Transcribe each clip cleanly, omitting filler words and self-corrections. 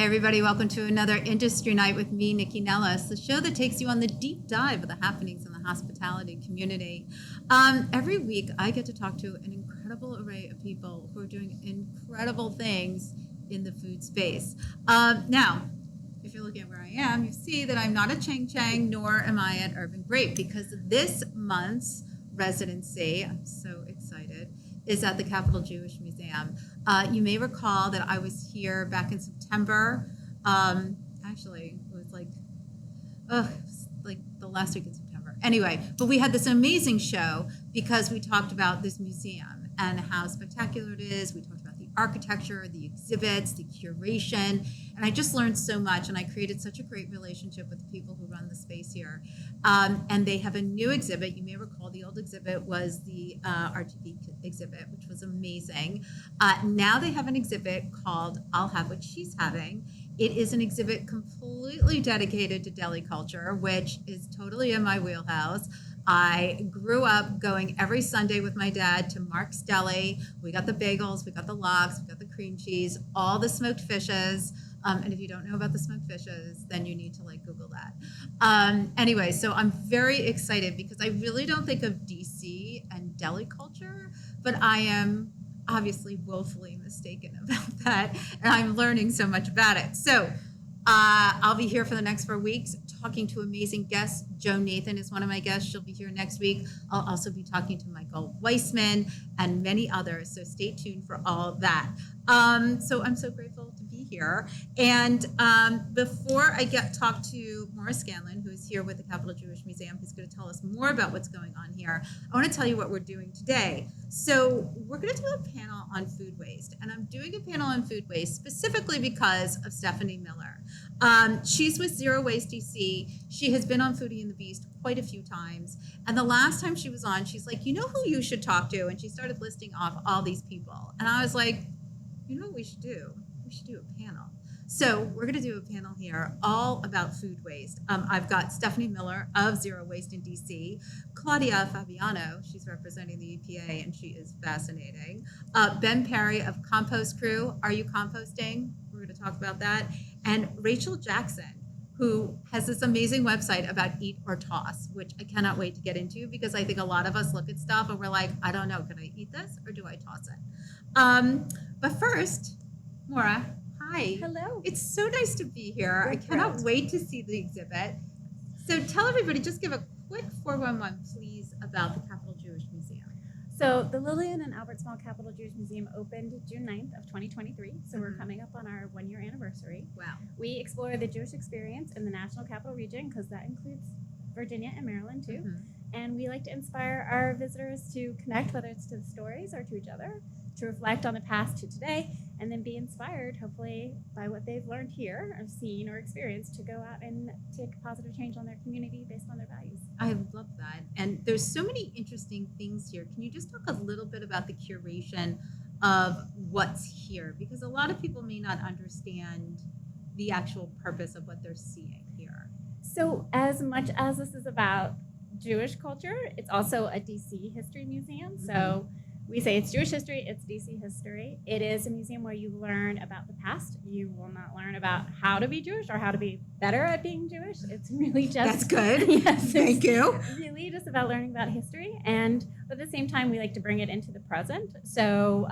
Hey everybody, welcome to another Industry Night with me, Nycci Nellis, the show that takes you on the deep dive of the happenings in the hospitality community. Every week I get to talk to an incredible array of people who are doing incredible things in the food space. Now, if you're looking at where I am, you see that I'm not at Chang Chang, nor am I at Urban Grape, because this month's residency, I'm so excited, is at the Capital Jewish Museum. You may recall that I was here back in September. Actually, it was like the last week in September. Anyway, but we had this amazing show because we talked about this museum and how spectacular it is. We talked about the architecture, the exhibits, the curation, and I just learned so much, and I created such a great relationship with the people who run the space here. And they have a new exhibit. You may recall the old exhibit was the RTP exhibit, which was amazing. Now they have an exhibit called I'll Have What She's Having. It is an exhibit completely dedicated to deli culture, which is totally in my wheelhouse. I grew up going every Sunday with my dad to Mark's Deli. We got the bagels, we got the lox, we got the cream cheese, all the smoked fishes. And if you don't know about the smoked fishes, then you need to Google that. Anyway, so I'm very excited because I really don't think of DC and deli culture, but I am obviously woefully mistaken about that. And I'm learning so much about it. So I'll be here for the next 4 weeks talking to amazing guests. Jo Nathan is one of my guests. She'll be here next week. I'll also be talking to Michael Weissman and many others. So stay tuned for all of that. So I'm so grateful to be here. And before I talk to Maura Scanlon, who is here with the Capital Jewish Museum, who's going to tell us more about what's going on here, I want to tell you what we're doing today. So we're going to do a panel on food waste. And I'm doing a panel on food waste specifically because of Stephanie Miller. She's with Zero Waste DC. She has been on Foodie and the Beast quite a few times. And the last time she was on, she's like, you know who you should talk to? And she started listing off all these people. And I was like, you know what we should do? We should do a panel. So we're going to do a panel here all about food waste. I've got Stephanie Miller of Zero Waste in DC, Claudia Fabiano, she's representing the EPA, and she is fascinating. Ben Perry of Compost Crew, Are You Composting? We're going to talk about that. And Rachel Jackson, who has this amazing website about eat or toss, which I cannot wait to get into because I think a lot of us look at stuff and we're like, I don't know, can I eat this or do I toss it? But first, Maura, hi. Hello. It's so nice to be here. I cannot wait to see the exhibit. So tell everybody, just give a quick 411, please, about the Capital Jewish Museum. So the Lillian and Albert Small Capital Jewish Museum opened June 9th of 2023. So we're coming up on our 1-year anniversary. Wow. We explore the Jewish experience in the National Capital Region because that includes Virginia and Maryland too. And we like to inspire our visitors to connect, whether it's to the stories or to each other, to reflect on the past to today, and then be inspired, hopefully, by what they've learned here or seen or experienced to go out and take positive change on their community based on their values. I love that. And there's so many interesting things here. Can you just talk a little bit about the curation of what's here? Because a lot of people may not understand the actual purpose of what they're seeing here. So as much as this is about Jewish culture, it's also a DC history museum. So we say it's Jewish history, it's DC history. It is a museum where you learn about the past. You will not learn about how to be Jewish or how to be better at being Jewish. It's really just... That's good. Yes. Thank you. Really just about learning about history. But at the same time, we like to bring it into the present. So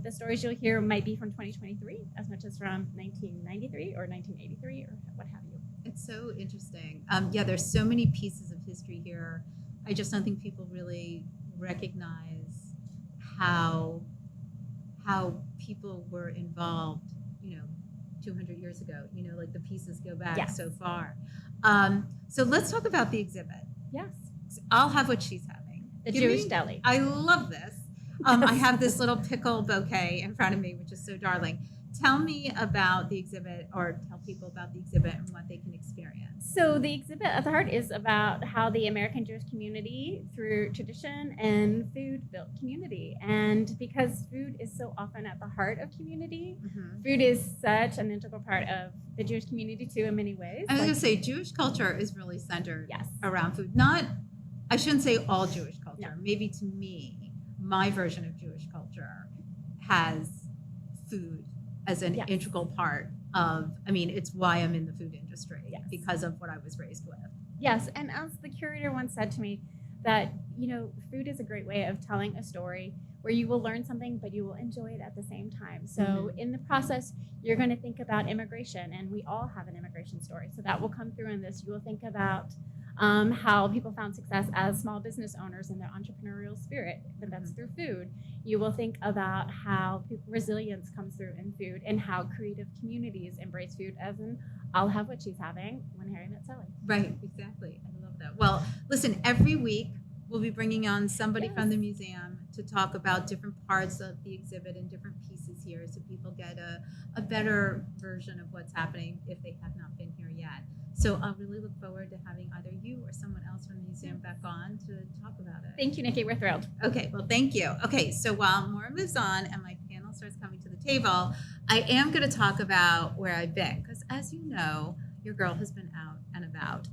the stories you'll hear might be from 2023 as much as from 1993 or 1983 or what have you. It's so interesting. Yeah, there's so many pieces of history here. I just don't think people really recognize how people were involved, 200 years ago. The pieces go back so far. So let's talk about the exhibit. Yes. I'll Have What She's Having. The Jewish Deli. I love this. I have this little pickle bouquet in front of me, which is so darling. Tell me about the exhibit, or tell people about the exhibit and what they can experience. So the exhibit at the heart is about how the American Jewish community, through tradition and food, built community. And because food is so often at the heart of community, food is such an integral part of the Jewish community too in many ways. I was going to say, Jewish culture is really centered Yes. around food. I shouldn't say all Jewish culture. No. Maybe to me, my version of Jewish culture has food as an Yes. integral part it's why I'm in the food industry, Yes. because of what I was raised with. Yes, and as the curator once said to me, that food is a great way of telling a story where you will learn something, but you will enjoy it at the same time. So in the process, you're going to think about immigration, and we all have an immigration story. So that will come through in this. You will think about how people found success as small business owners in their entrepreneurial spirit, but that's through food. You will think about how resilience comes through in food, and how creative communities embrace food, as in I'll have what she's having when Harry met Sally. Right, exactly. I love that. Well, listen, every week we'll be bringing on somebody from the museum to talk about different parts of the exhibit and different pieces here, so people get a better version of what's happening if they have not been here yet. So I really look forward to having either you or someone else from the museum back on to talk about it. Thank you, Nycci. We're thrilled. Okay, well, thank you. Okay, so while Maura moves on and my panel starts coming to the table, I am going to talk about where I've been, because as you know, your girl has been out and about.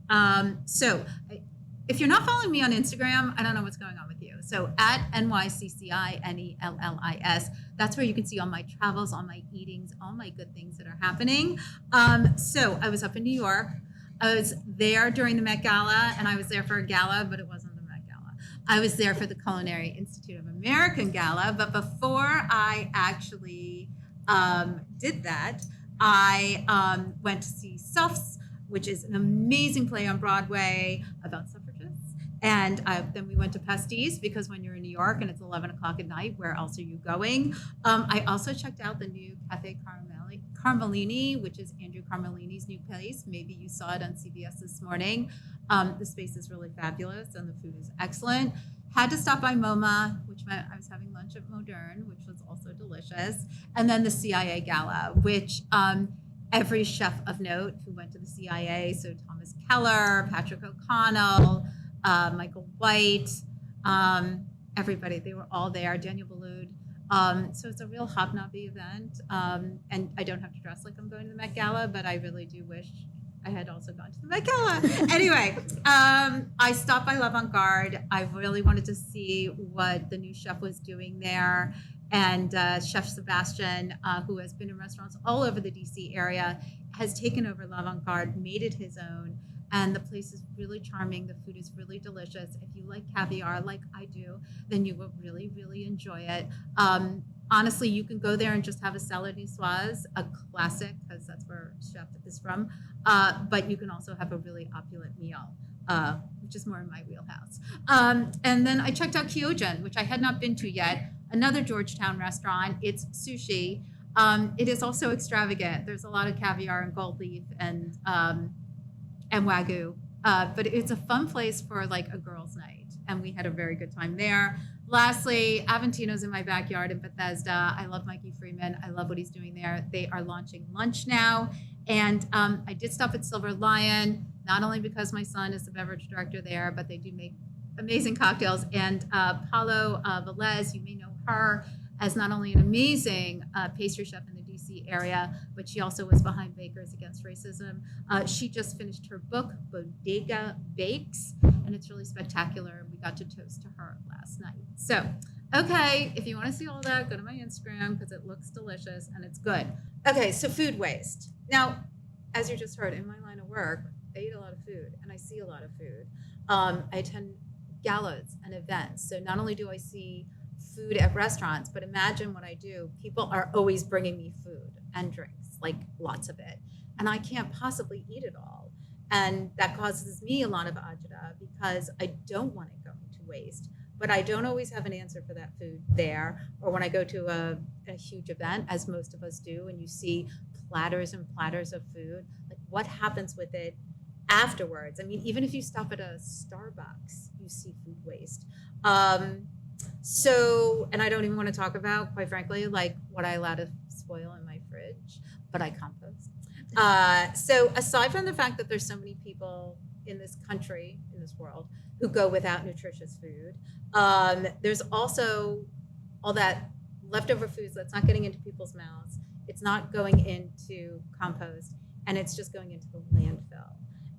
If you're not following me on Instagram, I don't know what's going on with you. So at NYCCINELLIS, that's where you can see all my travels, all my eatings, all my good things that are happening. So I was up in New York. I was there during the Met Gala, and I was there for a gala, but it wasn't the Met Gala. I was there for the Culinary Institute of American Gala, but before I actually did that, I went to see Suffs, which is an amazing play on Broadway about suffragists. And then we went to Pastis, because when you're in New York and it's 11 o'clock at night, where else are you going? I also checked out the new Cafe Carmelini, which is Andrew Carmelini's new place. Maybe you saw it on CBS this morning. The space is really fabulous and the food is excellent. Had to stop by MoMA, which meant I was having lunch at Modern, which was also delicious. And then the CIA Gala, which every chef of note who went to the CIA, so Thomas Keller, Patrick O'Connell, Michael White, everybody, they were all there, Daniel Boulud. So it's a real hobnobby event. And I don't have to dress like I'm going to the Met Gala, but I really do wish I had also gone to the Met Gala. Anyway, I stopped by L'Avant-Garde. I really wanted to see what the new chef was doing there. And Chef Sebastian, who has been in restaurants all over the DC area, has taken over L'Avant-Garde, made it his own. And the place is really charming. The food is really delicious. If you like caviar like I do, then you will really, really enjoy it. Honestly, you can go there and just have a salad niçoise, a classic, because that's where Chef is from. But you can also have a really opulent meal, which is more in my wheelhouse. And then I checked out Kyojin, which I had not been to yet. Another Georgetown restaurant. It's sushi. It is also extravagant. There's a lot of caviar and gold leaf and Wagyu. But it's a fun place for like a girls' night. And we had a very good time there. Lastly, Aventino's in my backyard in Bethesda. I love Mikey Freeman. I love what he's doing there. They are launching lunch now. And I did stop at Silver Lion, not only because my son is the beverage director there, but they do make amazing cocktails. And Paulo Velez, you may know her as not only an amazing pastry chef in the DC area, but she also was behind Bakers Against Racism. She just finished her book, Bodega Bakes, and it's really spectacular. We got to toast to her last night. So, okay, if you want to see all that, go to my Instagram because it looks delicious and it's good. Okay, so food waste. Now, as you just heard, in my line of work, I eat a lot of food and I see a lot of food. I attend galas and events. So not only do I see food at restaurants, but imagine what I do. People are always bringing me food and drinks, like lots of it. And I can't possibly eat it all. And that causes me a lot of agita because I don't want it going to waste. But I don't always have an answer for that food there. Or when I go to a huge event, as most of us do, and you see platters and platters of food, like what happens with it afterwards? I mean, even if you stop at a Starbucks, you see food waste. And I don't even want to talk about, quite frankly, like what I allow to spoil in my fridge, but I compost. So aside from the fact that there's so many people in this country, in this world, who go without nutritious food, there's also all that leftover foods that's not getting into people's mouths. It's not going into compost, and it's just going into the landfill.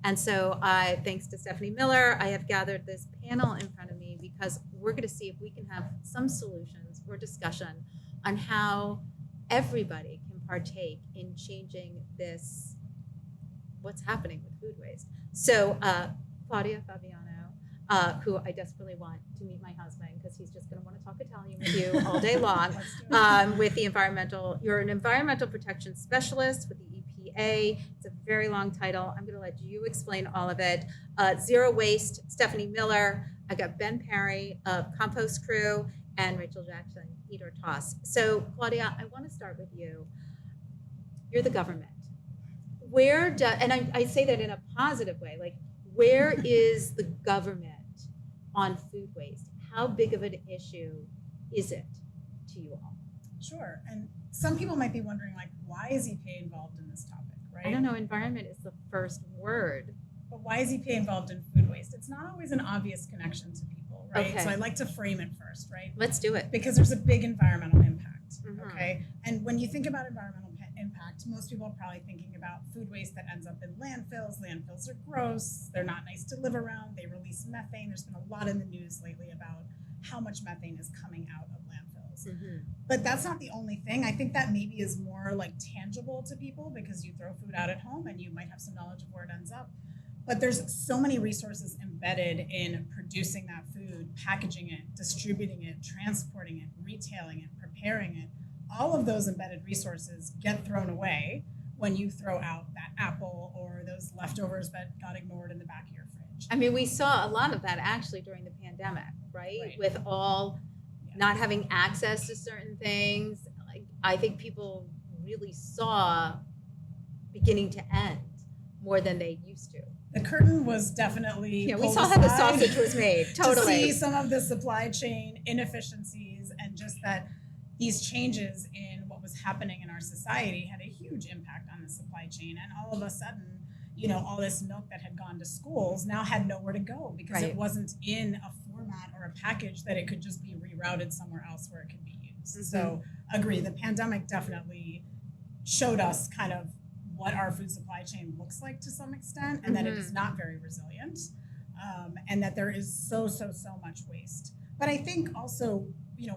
And so thanks to Stephanie Miller, I have gathered this panel in front of me because we're going to see if we can have some solutions or discussion on how everybody can partake in changing this, what's happening with food waste. So Claudia Fabiano, who I desperately want to meet my husband because he's just going to want to talk Italian with you all day long, with the you're an environmental protection specialist with the EPA. It's a very long title. I'm going to let you explain all of it. Zero Waste, Stephanie Miller. I got Ben Perry of Compost Crew, and Rachel Jackson, Eat or Toss. So Claudia, I want to start with you. You're the government. And I say that in a positive way, like, where is the government on food waste? How big of an issue is it to you all? Sure. And some people might be wondering, like, why is EPA involved in this topic, right? I don't know. Environment is the first word. But why is EPA involved in food waste? It's not always an obvious connection to people, right? Okay. So I like to frame it first, right? Let's do it. Because there's a big environmental impact, Mhm. okay? And when you think about environmental impact, most people are probably thinking about food waste that ends up in landfills. Landfills are gross. They're not nice to live around. They release methane. There's been a lot in the news lately about how much methane is coming out of landfills. Mm-hmm. But that's not the only thing. I think that maybe is more like tangible to people because you throw food out at home and you might have some knowledge of where it ends up. But there's so many resources embedded in producing that food, packaging it, distributing it, transporting it, retailing it, preparing it. All of those embedded resources get thrown away when you throw out that apple or those leftovers that got ignored in the back of your fridge. I mean, we saw a lot of that actually during the pandemic, right? With all not having access to certain things. Like, I think people really saw beginning to end more than they used to. The curtain was definitely we saw how the sausage was made. Totally. To see some of the supply chain inefficiencies and just that these changes in what was happening in our society had a huge impact on the supply chain. And all of a sudden, all this milk that had gone to schools now had nowhere to go because it wasn't in a format or a package that it could just be rerouted somewhere else where it could be used. Mm-hmm. So agree, the pandemic definitely showed us kind of what our food supply chain looks like to some extent, and that it is not very resilient, and that there is so much waste. But I think also,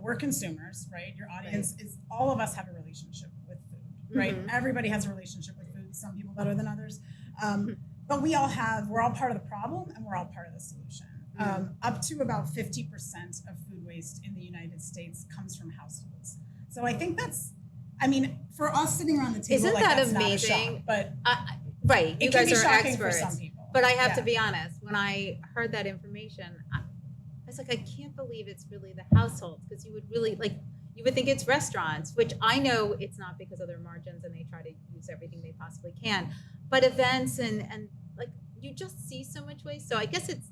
we're consumers, right? Your audience is, all of us have a relationship with food, right? Mm-hmm. Everybody has a relationship with food, some people better than others. But we're all part of the problem and we're all part of the solution. Up to about 50% of food waste in the United States comes from households. So I think for us sitting around the table, isn't that that's amazing? Not a shock, but right, you guys are experts. For some people. But I have to be honest, when I heard that information, I was like, I can't believe it's really the households, because you would really you would think it's restaurants, which I know it's not because of their margins and they try to use everything they possibly can, but events and you just see so much waste. So I guess it's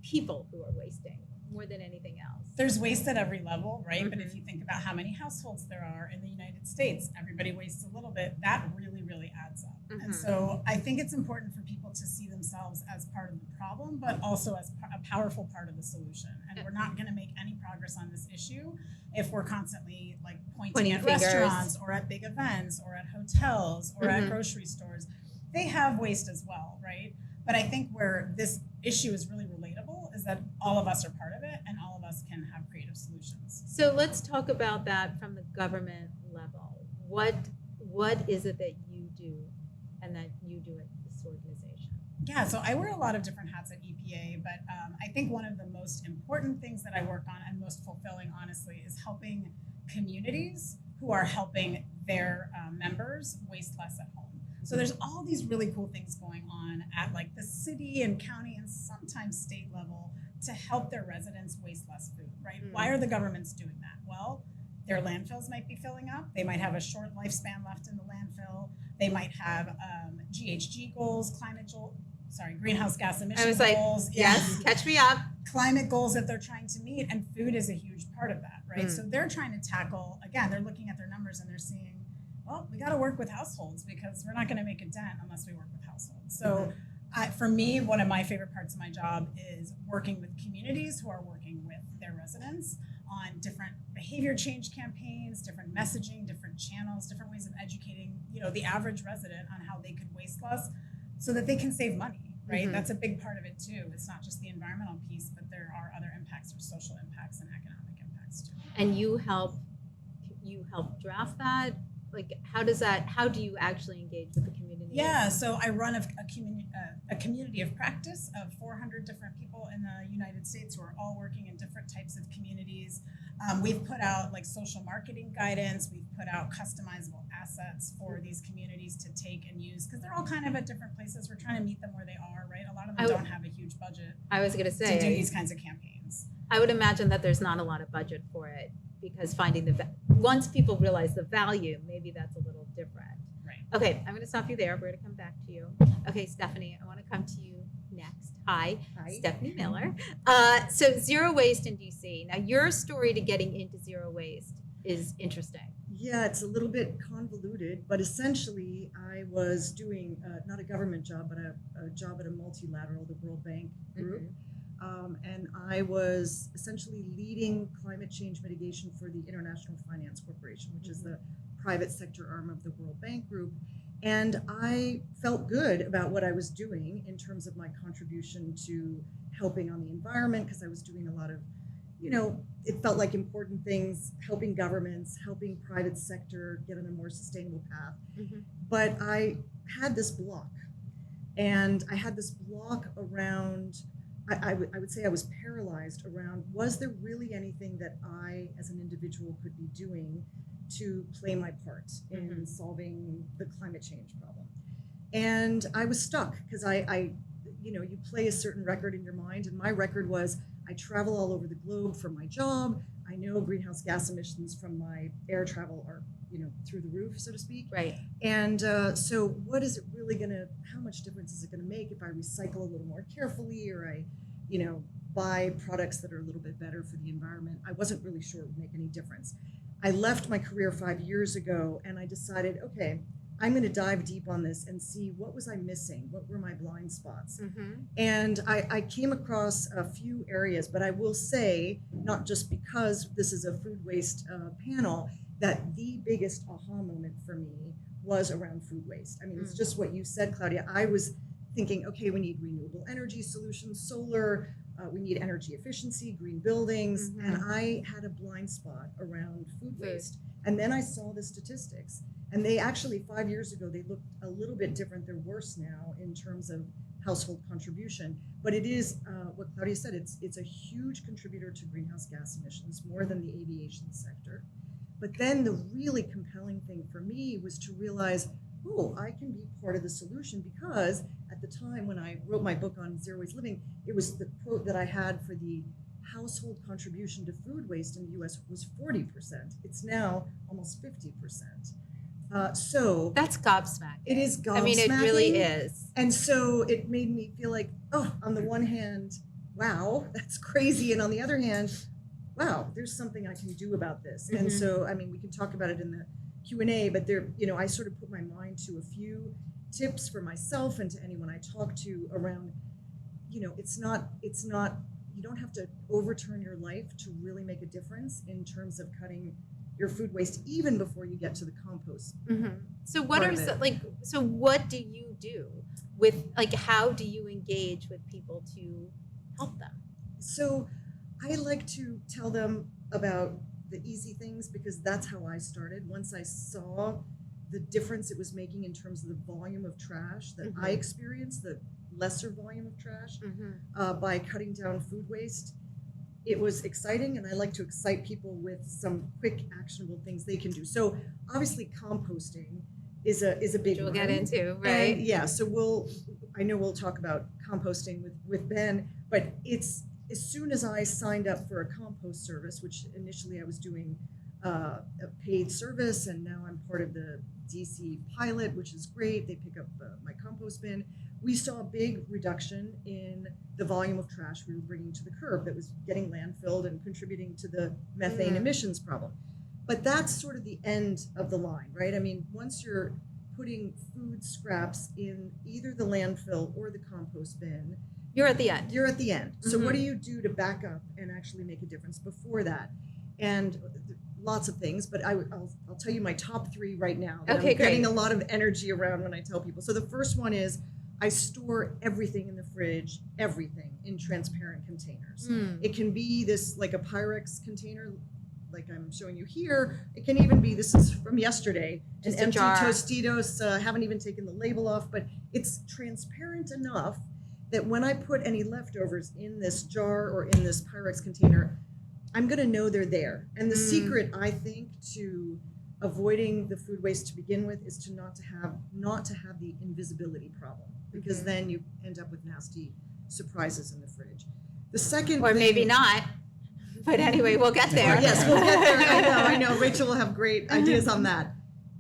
people who are wasting more than anything else. There's waste at every level, right? Mm-hmm. But if you think about how many households there are in the United States, everybody wastes a little bit. That really, really adds up. Mm-hmm. And so I think it's important for people to see themselves as part of the problem, but also as a powerful part of the solution. And we're not going to make any progress on this issue if we're constantly pointing at fingers. Restaurants or at big events or at hotels or at grocery stores. They have waste as well, right? But I think where this issue is really relatable is that all of us are part of it and all of us can have creative solutions. So let's talk about that from the government level. What is it that you do and that you do at this organization? Yeah, so I wear a lot of different hats at EPA, but I think one of the most important things that I work on and most fulfilling, honestly, is helping communities who are helping their members waste less at home. So there's all these really cool things going on at the city and county and sometimes state level to help their residents waste less food, right? Mm. Why are the governments doing that? Well, their landfills might be filling up. They might have a short lifespan left in the landfill. They might have GHG goals, greenhouse gas emission goals. Yes, catch me up. Climate goals that they're trying to meet, and food is a huge part of that, right? Mm. So they're trying to tackle, again, they're looking at their numbers and they're seeing, well, we got to work with households because we're not going to make a dent unless we work with households. So for me, one of my favorite parts of my job is working with communities who are working with their residents on different behavior change campaigns, different messaging, different channels, different ways of educating, the average resident on how they could waste less so that they can save money, right? Mm-hmm. That's a big part of it too. It's not just the environmental piece, but there are other impacts or social impacts and economic impacts too. And you help draft that, like how do you actually engage with the community? Yeah, so I run a community of practice of 400 different people in the United States who are all working in different types of communities. We've put out like social marketing guidance. We've put out customizable assets for these communities to take and use because they're all kind of at different places. We're trying to meet them where they are, right? A lot of them don't have a huge budget I was going to say to do these kinds of campaigns. I would imagine that there's not a lot of budget for it because finding once people realize the value, maybe that's a little different. Right. Okay, I'm going to stop you there. We're going to come back to you. Okay, Stephanie, I want to come to you next. Hi. Stephanie Miller. So zero waste in DC. Now, your story to getting into zero waste is interesting. Yeah, it's a little bit convoluted, but essentially I was doing not a government job, but a job at a multilateral, the World Bank group. And I was essentially leading climate change mitigation for the International Finance Corporation, which is the private sector arm of the World Bank Group. And I felt good about what I was doing in terms of my contribution to helping on the environment, because I was doing a lot of, it felt like important things, helping governments, helping private sector get on a more sustainable path. But I had this block. And I had this block around, I would say I was paralyzed around, was there really anything that I, as an individual, could be doing to play my part in solving the climate change problem? And I was stuck because you play a certain record in your mind, and my record was I travel all over the globe for my job. I know greenhouse gas emissions from my air travel are, through the roof, so to speak. Right. And so what is it really how much difference is it gonna make if I recycle a little more carefully, or I, buy products that are a little bit better for the environment? I wasn't really sure it would make any difference. I left my career 5 years ago, and I decided, okay, I'm going to dive deep on this and see what was I missing, what were my blind spots. And I came across a few areas, but I will say, not just because this is a food waste panel, that the biggest aha moment for me was around food waste. I mean, it's just what you said, Claudia. I was thinking, okay, we need renewable energy solutions, solar, we need energy efficiency, green buildings, and I had a blind spot around food waste. And then I saw the statistics, and they actually 5 years ago, they looked a little bit different. They're worse now in terms of household contribution, but it is what Claudia said, it's a huge contributor to greenhouse gas emissions, more than the aviation sector. But then the really compelling thing for me was to realize, oh, I can be part of the solution, because at the time when I wrote my book on zero waste living, it was the quote that I had for the household contribution to food waste in the US was 40%. It's now almost 50%. So that's gobsmacking. It is gobsmacking. I mean, it really is. And so it made me feel like, oh, on the one hand, wow, that's crazy. And on the other hand, wow, there's something I can do about this. And so, I mean, we can talk about it in the Q&A, but there, I sort of put my mind to a few tips for myself and to anyone I talk to around, it's not, you don't have to overturn your life to really make a difference in terms of cutting your food waste, even before you get to the compost. So what are so what do you do with, how do you engage with people to help them? So I like to tell them about the easy things, because that's how I started. Once I saw the difference it was making in terms of the volume of trash that I experienced, the lesser volume of trash, by cutting down food waste, it was exciting. And I like to excite people with some quick, actionable things they can do. So obviously composting is a big one. We'll get into, right? And yeah, so I know we'll talk about composting with Ben, but it's, as soon as I signed up for a compost service, which initially I was doing a paid service, and now I'm part of the DC pilot, which is great. They pick up my compost bin. We saw a big reduction in the volume of trash we were bringing to the curb that was getting landfilled and contributing to the methane emissions problem. But that's sort of the end of the line, right? I mean, once you're putting food scraps in either the landfill or the compost bin, you're at the end. You're at the end. So what do you do to back up and actually make a difference before that? And lots of things, but I'll tell you my top 3 right now that I'm getting a lot of energy around when I tell people. So the first one is I store everything in the fridge, everything in transparent containers. It can be this like a Pyrex container, like I'm showing you here. It can even be, this is from yesterday, Just an a empty jar. Tostitos, haven't even taken the label off, but it's transparent enough that when I put any leftovers in this jar or in this Pyrex container, I'm gonna know they're there. And the secret, I think, to avoiding the food waste to begin with is to not to have the invisibility problem, because then you end up with nasty surprises in the fridge. The second Or thing, maybe not. But anyway, we'll get there. Yes, we'll get there. I know. Rachel will have great ideas on that.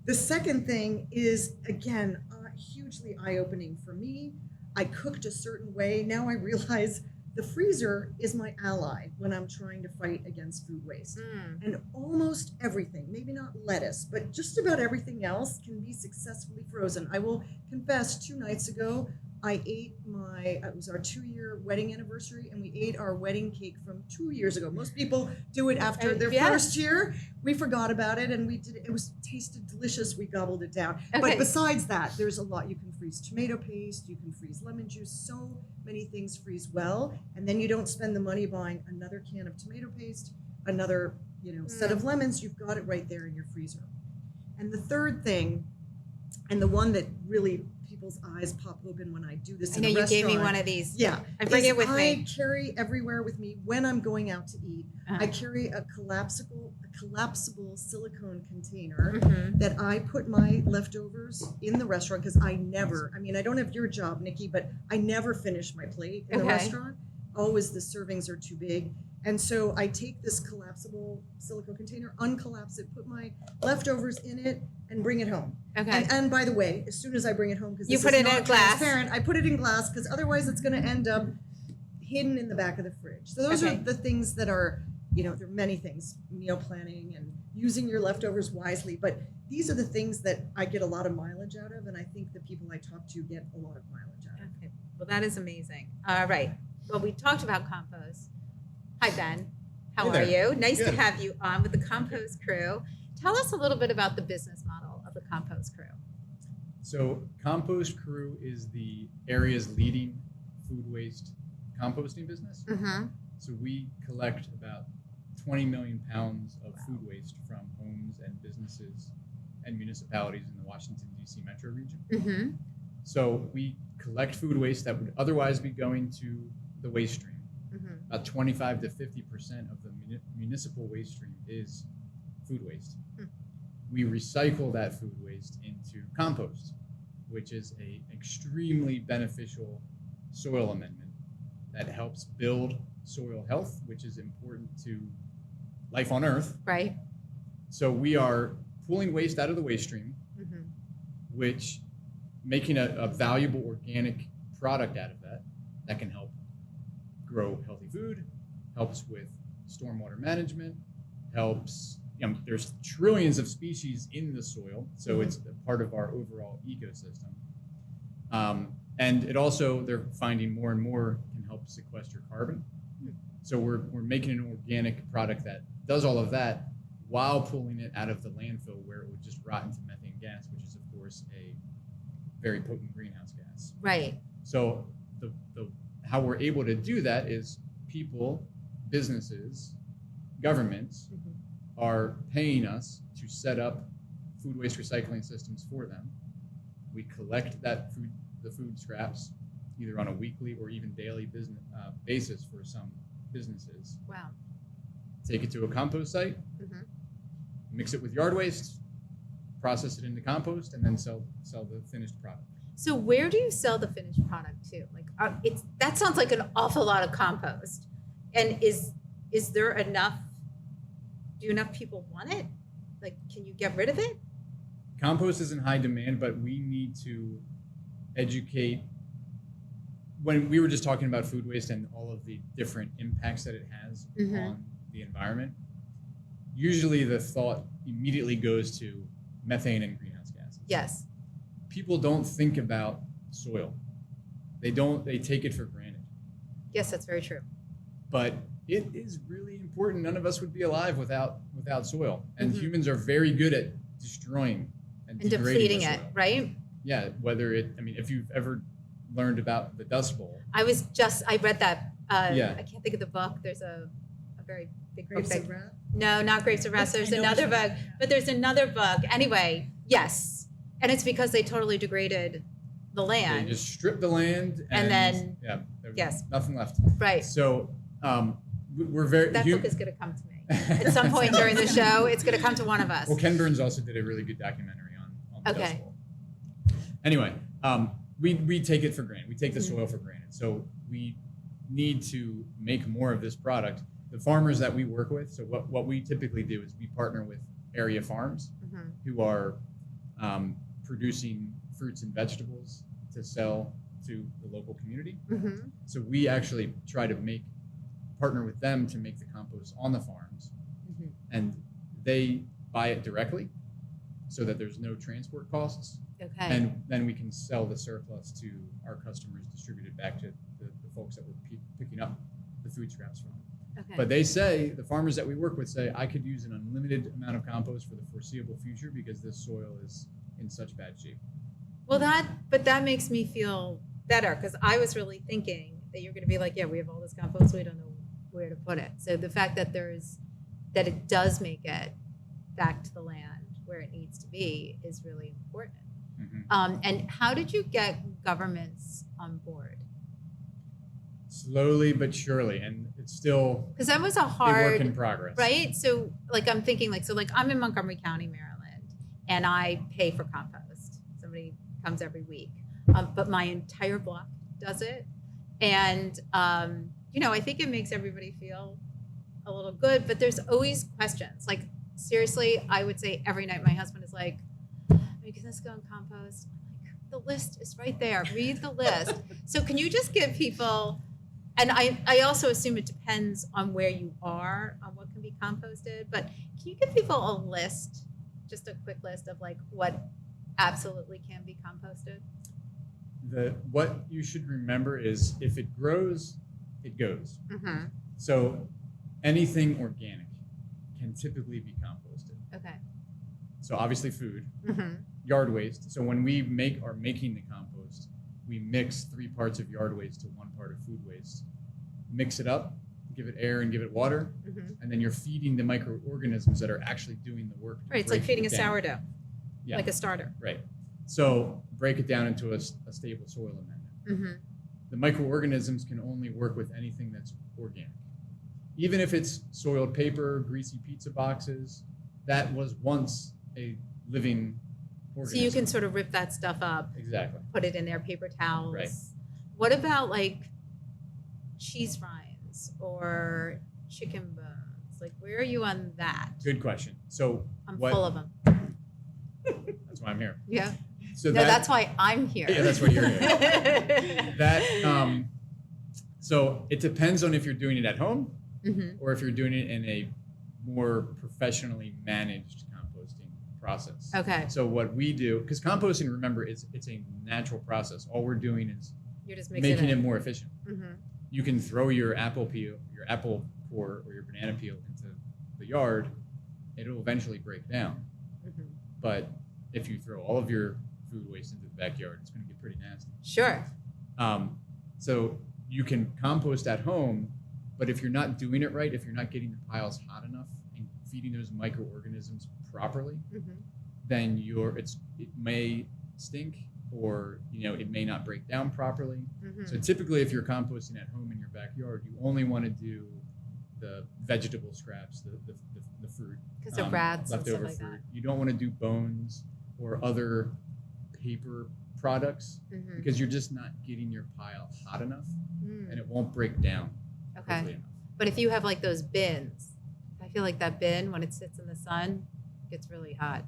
The second thing is, again, hugely eye-opening for me. I cooked a certain way. Now I realize the freezer is my ally when I'm trying to fight against food waste. And almost everything, maybe not lettuce, but just about everything else can be successfully frozen. I will confess, 2 nights ago, I ate it was our 2-year wedding anniversary, and we ate our wedding cake from 2 years ago. Most people do it after their first year. We forgot about it, and we did it. It tasted delicious. We gobbled it down. Okay. But besides that, there's a lot. You can freeze tomato paste. You can freeze lemon juice. So many things freeze well, and then you don't spend the money buying another can of tomato paste, another set of lemons. You've got it right there in your freezer. And the third thing, and the one that really people's eyes pop open when I do this I in know a you restaurant. gave me one of these. Yeah. I bring it with I me. carry everywhere with me when I'm going out to eat. I carry a collapsible silicone container that I put my leftovers in the restaurant, because I don't have your job, Nycci, but I never finish my plate in the restaurant. Always the servings are too big. And so I take this collapsible silicone container, uncollapse it, put my leftovers in it, and bring it home. Okay. And by the way, as soon as I bring it home, because You put it in a glass. transparent, I put it in glass, because otherwise it's going to end up hidden in the back of the fridge. So those are the things that are, there are many things, meal planning and using your leftovers wisely, but these are the things that I get a lot of mileage out of, and I think the people I talk to get a lot of mileage out of. Okay. Well, that is amazing. All right. Well, we talked about compost. Hi, Ben. How Hey are there. you? Nice to Good. have you on with the Compost Crew. Tell us a little bit about the business model of the Compost Crew. So Compost Crew is the area's leading food waste composting business. So we collect about 20 million pounds of food waste from homes and businesses and municipalities in the Washington, D.C. metro region. So we collect food waste that would otherwise be going to the waste stream. About 25 to 50% of the municipal waste stream is food waste. We recycle that food waste into compost, which is an extremely beneficial soil amendment that helps build soil health, which is important to life on Earth. Right. So we are pulling waste out of the waste stream, which making a valuable organic product out of that can help grow healthy food, helps with stormwater management, helps, there's trillions of species in the soil, so it's a part of our overall ecosystem. And it also, they're finding more and more can help sequester carbon. So we're making an organic product that does all of that while pulling it out of the landfill, where it would just rot into methane gas, which is of course a very potent greenhouse gas. Right. So the how we're able to do that is people, businesses, governments are paying us to set up food waste recycling systems for them. We collect the food scraps either on a weekly or even daily basis for some businesses. Wow. Take it to a compost site, mix it with yard waste, process it into compost, and then sell the finished product. So where do you sell the finished product to? Like, that sounds like an awful lot of compost. And is there enough? Do enough people want it? Like, can you get rid of it? Compost is in high demand, but we need to educate. When we were just talking about food waste and all of the different impacts that it has on the environment, usually the thought immediately goes to methane and greenhouse gases. Yes. People don't think about soil. They take it for granted. Yes, that's very true. But it is really important. None of us would be alive without soil. And humans are very good at destroying and degrading depleting the it, soil. right? Yeah, if you've ever learned about the Dust Bowl. I read that. Yeah. I can't think of the book. There's a very big book. Grapes of Wrath? No, not Grapes of Wrath. There's I know another which one, book, yeah. but there's another book. Anyway, yes. And it's because they totally degraded the They land. just stripped the land, And then- there's yes. nothing left. Right. So we're very. That book is going to come to me. At some point during the show, it's going to come to one of us. Well, Ken Burns also did a really good documentary on the Okay. Dust Bowl. Anyway, we take it for granted. We take the Mm-hmm. soil for granted. So we need to make more of this product. The farmers that we work with, so what we typically do is we partner with area farms Mhm. who are producing fruits and vegetables to sell to the local community. Mhm. So we actually try to partner with them to make the compost on the farms, Mhm. and they buy it directly so that there's no transport costs. Okay. And then we can sell the surplus to our customers, distribute it back to the folks that we're picking up the food scraps from. Okay. But they say, the farmers that we work with say, I could use an unlimited amount of compost for the foreseeable future because this soil is in such bad shape. Well, that makes me feel better because I was really thinking that you're going to be like, yeah, we have all this compost, we don't know where to put it. So the fact that it does make it back to the land where it needs to be is really important. Mhm. And how did you get governments on board? Slowly but surely, and it's still Because that was a a work hard, in progress. right? So I'm thinking I'm in Montgomery County, Maryland, and I pay for compost. Somebody comes every week, but my entire block does it, and I think it makes everybody feel a little good. But there's always questions. Like seriously, I would say every night my husband is like, "Can this go in compost?" I'm like, the list is right there. Read the list. So can you just give people? And I also assume it depends on where you are on what can be composted. But can you give people a list, just a quick list of what absolutely can be composted? What you should remember is if it grows, it goes. Mm-hmm. So anything organic can typically be composted. Okay. So obviously food, Mm-hmm. yard waste. So when we are making the compost, we mix 3 parts of yard waste to 1 part of food waste. Mix it up, give it air and give it water, Mm-hmm. and then you're feeding the microorganisms that are actually doing the work. to Right. It's like break feeding it a down. sourdough, Yeah. like a starter. Right. So break it down into a stable soil amendment. Mm-hmm. The microorganisms can only work with anything that's organic. Even if it's soiled paper, greasy pizza boxes, that was once a living So organism. you can sort of rip that stuff up, Exactly. put it in there, paper towels. Right. What about cheese rinds or chicken bones? Where are you on that? Good question. So I'm what- full of them. that's why I'm here. Yeah. So No, that's why I'm here. Yeah, that's why you're here. That so it depends on if you're doing it at home Mhm. or if you're doing it in a more professionally managed composting process. Okay. So what we do, because composting, remember, it's a natural process. All we're doing is You're just mixing making it. it more efficient. Mhm. You can throw your apple core, or your banana peel into the yard. It'll eventually break down. Mhm. But if you throw all of your food waste into the backyard, it's going to get pretty nasty. Sure. So you can compost at home, but if you're not doing it right, if you're not getting the piles hot enough and feeding those microorganisms properly, Mhm. then it may stink, or it may not break down properly. Mhm. So typically, if you're composting at home in your backyard, you only want to do the vegetable scraps, the fruit, Because of rats and stuff leftover like fruit. that. You don't want to do bones or other paper products Mhm. because you're just not getting your pile hot enough, Mm. and it won't break down quickly Okay. enough. But if you have those bins, I feel like that bin, when it sits in the sun, gets really hot.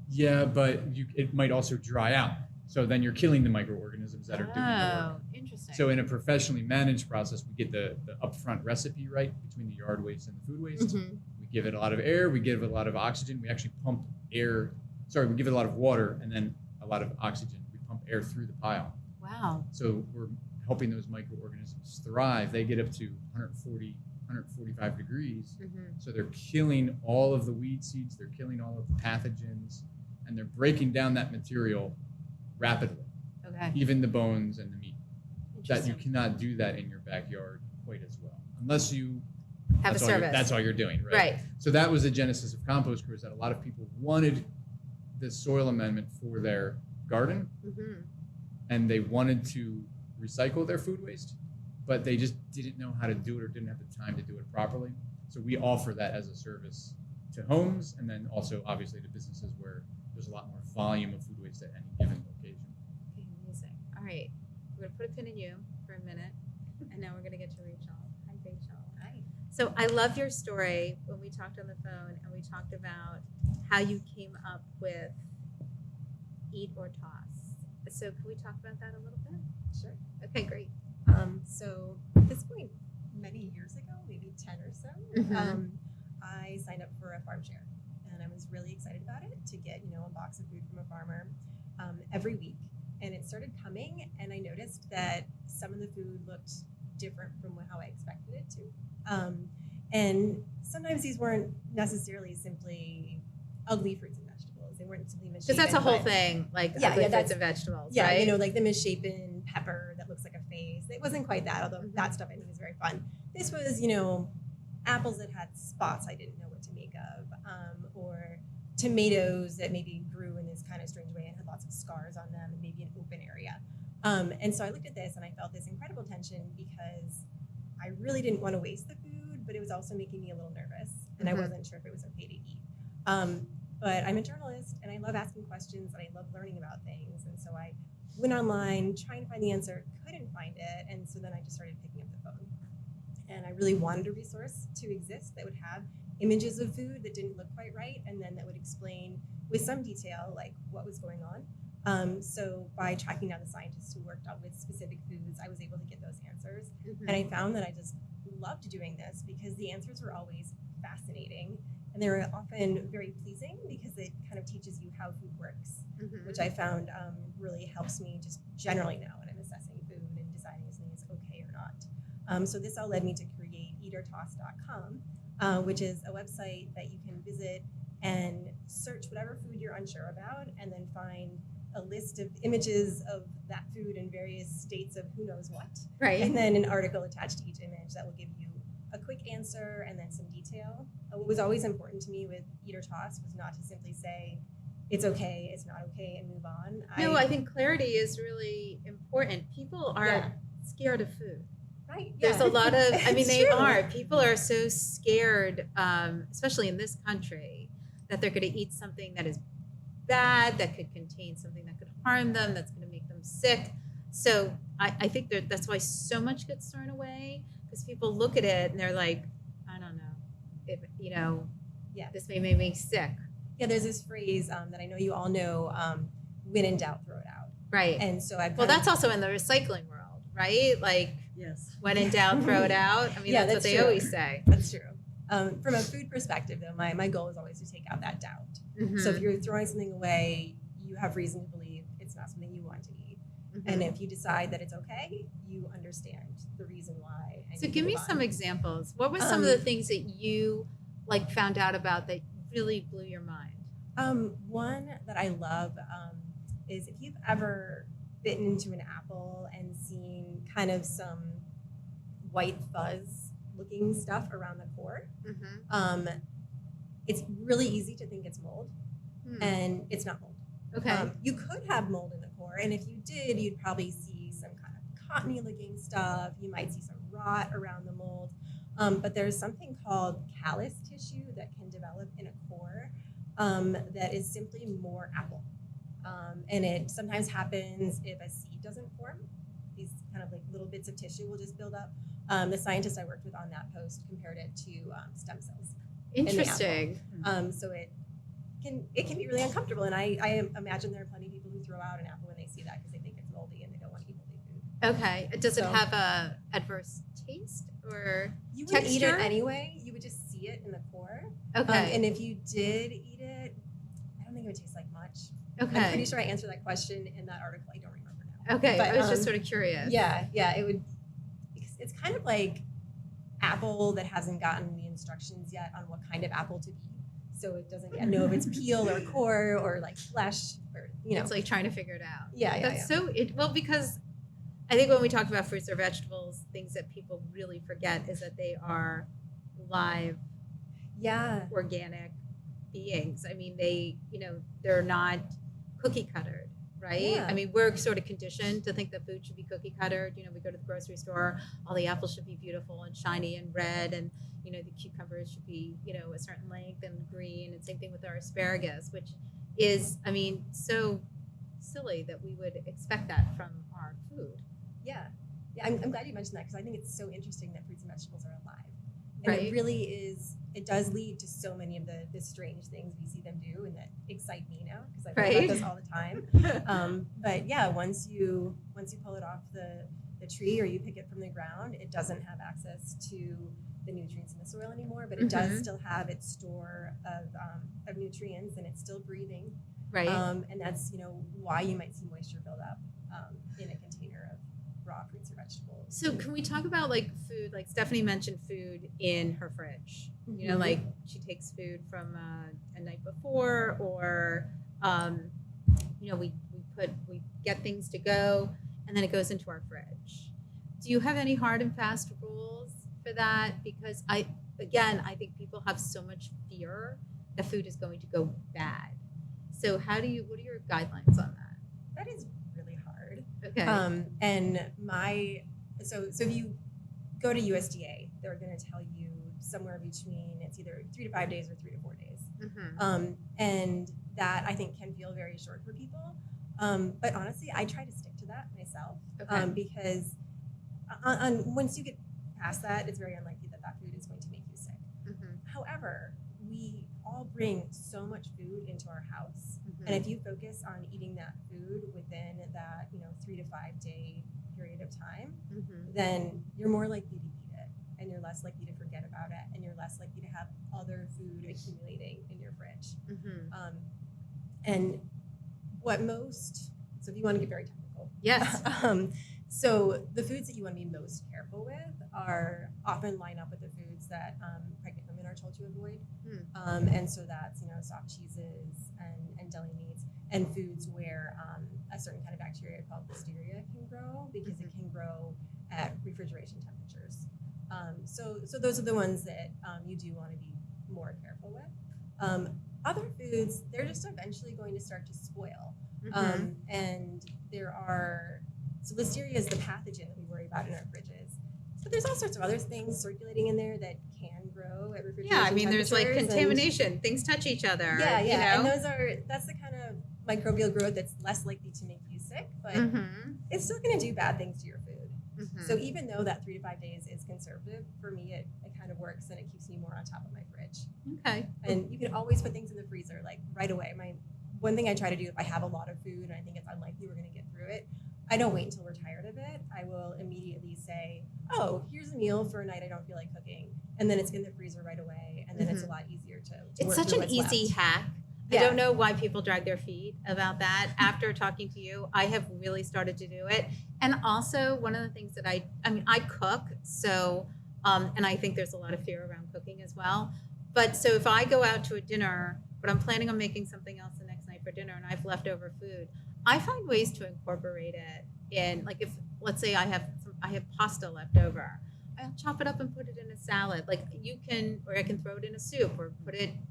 Yeah, but it might also dry out. So then you're killing the microorganisms that are doing the work. Oh, interesting. So in a professionally managed process, we get the upfront recipe right between the yard waste and the food waste. Mhm. We give it a lot of air. We give it a lot of oxygen. We actually pump air. Sorry, we give it a lot of water and then a lot of oxygen. We pump air through the pile. Wow. So we're helping those microorganisms thrive. They get up to 140, 145 degrees. Mhm. So they're killing all of the weed seeds. They're killing all of the pathogens, and they're breaking down that material rapidly, Okay. even the bones and the meat. That you Interesting. cannot do that in your backyard quite as well, unless you Have a service. That's all you're doing, right? Right. So that was the genesis of Compost Crew, is that a lot of people wanted this soil amendment for their garden, and they wanted to recycle their food waste, but they just didn't know how to do it or didn't have the time to do it properly. So we offer that as a service to homes, and then also obviously to businesses where there's a lot more volume of food waste at any given location. Okay, amazing. All right, we're gonna put a pin in you for a minute, and now we're gonna get to Rachel. Hi, Rachel. Hi. So I love your story when we talked on the phone, and we talked about how you came up with Eat or Toss. So can we talk about that a little bit? Sure. Okay, great. So at this point, many years ago, maybe 10 or so, Mhm. I signed up for a farm share, and I was really excited about it to get, a box of food from a farmer every week. And it started coming, and I noticed that some of the food looked different from how I expected it to. And sometimes these weren't necessarily simply ugly fruits and vegetables. They weren't simply misshapen. Because that's a whole but- thing, like Yeah, ugly yeah, fruits that's- and vegetables, Yeah, right? like the misshapen pepper that looks like a face. It wasn't quite that, although that stuff I think is very fun. This was, apples that had spots I didn't know what to make of, or tomatoes that maybe grew in this kind of strange way and had lots of scars on them and maybe an open area. And so I looked at this and I felt this incredible tension because I really didn't want to waste the food, but it was also making me a little nervous, and I wasn't sure if it was okay to eat. But I'm a journalist and I love asking questions and I love learning about things. And so I went online trying to find the answer, couldn't find it. And so then I just started picking up the phone. And I really wanted a resource to exist that would have images of food that didn't look quite right, and then that would explain with some detail like what was going on. So by tracking down the scientists who worked out with specific foods, I was able to get those answers. And I found that I just loved doing this because the answers were always fascinating, and they were often very pleasing because it kind of teaches you how food works, which I found really helps me just generally know when I'm assessing food and deciding if something is okay or not. So this all led me to create eatortoss.com, which is a website that you can visit and search whatever food you're unsure about, and then find a list of images of that food in various states of who knows what. Right. And then an article attached to each image that will give you a quick answer and then some detail. What was always important to me with Eat or Toss was not to simply say, it's okay, it's not okay, and move on. No, I think clarity is really important. People are Yeah. scared of food. Right. There's a lot of, I mean, It's they true. are. People are so scared, especially in this country, that they're going to eat something that is bad, that could contain something that could harm them, that's going to make them sick. So I think that's why so much gets thrown away, because people look at it and they're like, I don't know, if this may make me sick. Yeah, there's this phrase that I know you all know, when in doubt, throw it out. Right. And so I've Well, that's also in the recycling world, right? Like, Yes. when in doubt, throw it out. I mean, Yeah, that's what that's they true. always say. That's true. From a food perspective, though, my goal is always to take out that doubt. So if you're throwing something away, you have reason to believe it's not something you want to eat. And if you decide that it's okay, you understand the reason why. and So you give me move on. some examples. What were some of the things that you found out about that really blew your mind? One that I love is if you've ever bitten into an apple and seen kind of some white fuzz looking stuff around the core, it's really easy to think it's mold, and it's not mold. Okay. You could have mold in the core, and if you did, you'd probably see some kind of cottony looking stuff. You might see some rot around the mold. But there's something called callus tissue that can develop in a core that is simply more apple. And it sometimes happens if a seed doesn't form. These kind of like little bits of tissue will just build up. The scientist I worked with on that post compared it to stem cells. Interesting. So it can be really uncomfortable. And I imagine there are plenty of people who throw out an apple when they see that because they think it's moldy and they don't want to eat moldy food. Okay. Does it So- have a adverse taste or? You would eat Texture? it anyway. You would just see it in the core. Okay. And if you did eat it, I don't think it would taste like much. I'm Okay. pretty sure I answered that question in that article. I don't remember now. Okay. But, I was just um, sort of curious. Yeah, it would. It's kind of like apple that hasn't gotten the instructions yet on what kind of apple to be. So it doesn't yet know if it's peel or core or like flesh or, It's like trying to figure it out. Yeah. That's because I think when we talk about fruits or vegetables, things that people really forget is that they are live Yeah. organic beings. I mean, they're not cookie cuttered, right? Yeah. I mean, we're sort of conditioned to think that food should be cookie cuttered. You know, we go to the grocery store, all the apples should be beautiful and shiny and red, and you know, the cucumbers should be, you know, a certain length and green, and same thing with our asparagus, which is, I mean, so silly that we would expect that from our food. Yeah. Yeah, I'm glad you mentioned that because I think it's so interesting that fruits and vegetables are alive. And Right. it really is, it does lead to so many of the strange things we see them do and that excite me now because I think Right. about this all the time. But yeah, once you pull it off the tree or you pick it from the ground, it doesn't have access to the nutrients in the soil anymore, but it does still have its store of nutrients and it's still breathing. Right. And that's, you know, why you might see moisture build up in a container of raw fruits or vegetables. So can we talk about like food? Like Stephanie mentioned food in her fridge. You know, Mhm. like she takes food from a night before, or you know, we get things to go, and then it goes into our fridge. Do you have any hard and fast rules for that? Because I think people have so much fear that food is going to go bad. So what are your guidelines on that? That is really hard. Okay. So if you go to USDA, they're going to tell you somewhere between it's either 3 to 5 days or 3 to 4 days. And that I think can feel very short for people. But honestly, I try to stick to that myself Okay. because once you get past that, it's very unlikely that food is going to make you sick. However, we all bring so much food into our house. And if you focus on eating that food within that, you know, 3 to 5 day period of time, then you're more likely to eat it and you're less likely to forget about it and you're less likely to have other food accumulating in your fridge. And so if you want to get very technical. Yes. So the foods that you want to be most careful with are often line up with the foods that pregnant women are told to avoid. And so that's, you know, soft cheeses and deli meats and foods where a certain kind of bacteria called Listeria can grow because it can grow at refrigeration temperatures. So those are the ones that you do want to be more careful with. Other foods, they're just eventually going to start to spoil. And so Listeria is the pathogen that we worry about in our fridges. But there's all sorts of other things circulating in there that can grow at refrigeration Yeah, I mean, there's like temperatures and- contamination. Things touch each other. Yeah, yeah. You know? And that's the kind of microbial growth that's less likely to make you sick, but it's still going to do bad things to your food. So even though that 3 to 5 days is conservative, for me, it kind of works and it keeps me more on top of my fridge. Okay. And you can always put things in the freezer, like right away. One thing I try to do if I have a lot of food and I think it's unlikely we're going to get through it, I don't wait until we're tired of it. I will immediately say, oh, here's a meal for a night I don't feel like cooking. And then it's in the freezer right away. And then it's a lot easier to It's work such through an what's easy left. hack. Yeah. I don't know why people drag their feet about that. After talking to you, I have really started to do it. And also, one of the things that I cook, so, and I think there's a lot of fear around cooking as well. But so if I go out to a dinner, but I'm planning on making something else the next night for dinner and I have leftover food, I find ways to incorporate it in, like if, let's say I have pasta left over, I'll chop it up and put it in a salad. Like or I can throw it in a soup or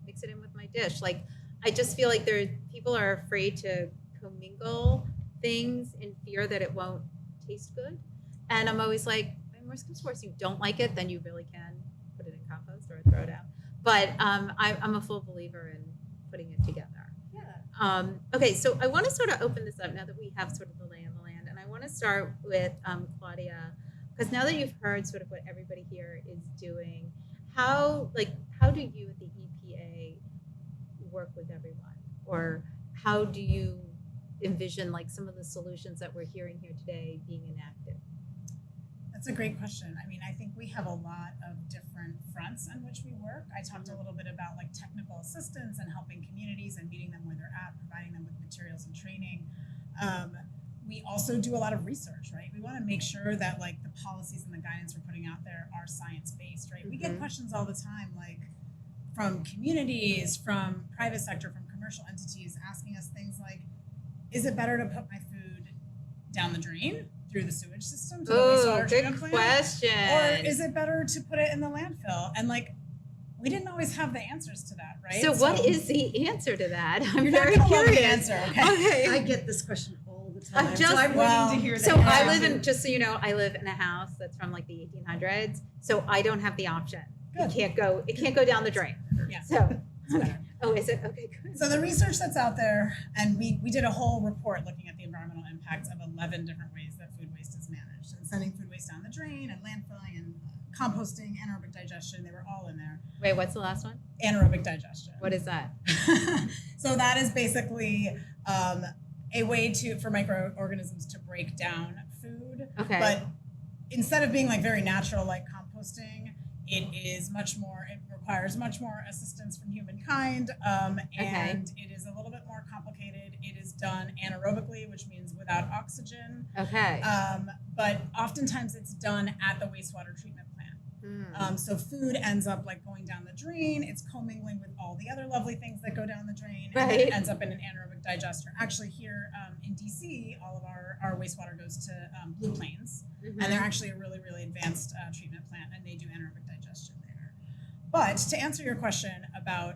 mix it in with my dish. Like, I just feel like people are afraid to commingle things in fear that it won't taste good. And I'm always like, worst comes to worst, you don't like it, then you really can put it in compost or throw it out. But I'm a full believer in putting it together. Yeah. Okay, so I want to sort of open this up now that we have sort of the lay of the land. And I want to start with Claudia, because now that you've heard sort of what everybody here is doing, how do you at the EPA work with everyone? Or how do you envision like some of the solutions that we're hearing here today being enacted? That's a great question. I mean, I think we have a lot of different fronts on which we work. I talked a little bit about like technical assistance and helping communities and meeting them where they're at, providing them with materials and training. We also do a lot of research, right? We want to make sure that like the policies and the guidance we're putting out there are science-based, right? We get questions all the time, like from communities, from private sector, from commercial entities asking us things like, is it better to put my food down the drain through the sewage system to the wastewater treatment plant? Question. Or is it better to put it in the landfill? And like, we didn't always have the answers to that, right? So what is the answer to that? I'm You're not very gonna love the curious. answer, okay? I get this question all the time. just- so I'm well, waiting to hear that. So I answer. live in, just so you know, I live in a house that's from like the 1800s. So I don't have the option. Good. It can't go down the drain. Yeah. So, It's better. oh, is it? Okay, good. So the research that's out there, and we did a whole report looking at the environmental impacts of 11 different ways that food waste is managed, and sending food waste down the drain, and landfilling, and composting, anaerobic digestion. They were all in there. Wait, what's the last one? Anaerobic digestion. What is that? So that is basically a way for microorganisms to break down food. Okay. But instead of being like very natural, like composting, it requires much more assistance from humankind, and it is a little bit more complicated. It is done anaerobically, which means without oxygen. Okay. But oftentimes it's done at the wastewater treatment plant. So food ends up like going down the drain. It's commingling with all the other lovely things that go down the drain, and then it Right. ends up in an anaerobic digester. Actually, here in DC, all of our wastewater goes to Blue Plains, and they're actually a really, really advanced treatment plant, and they do anaerobic digestion there. But to answer your question about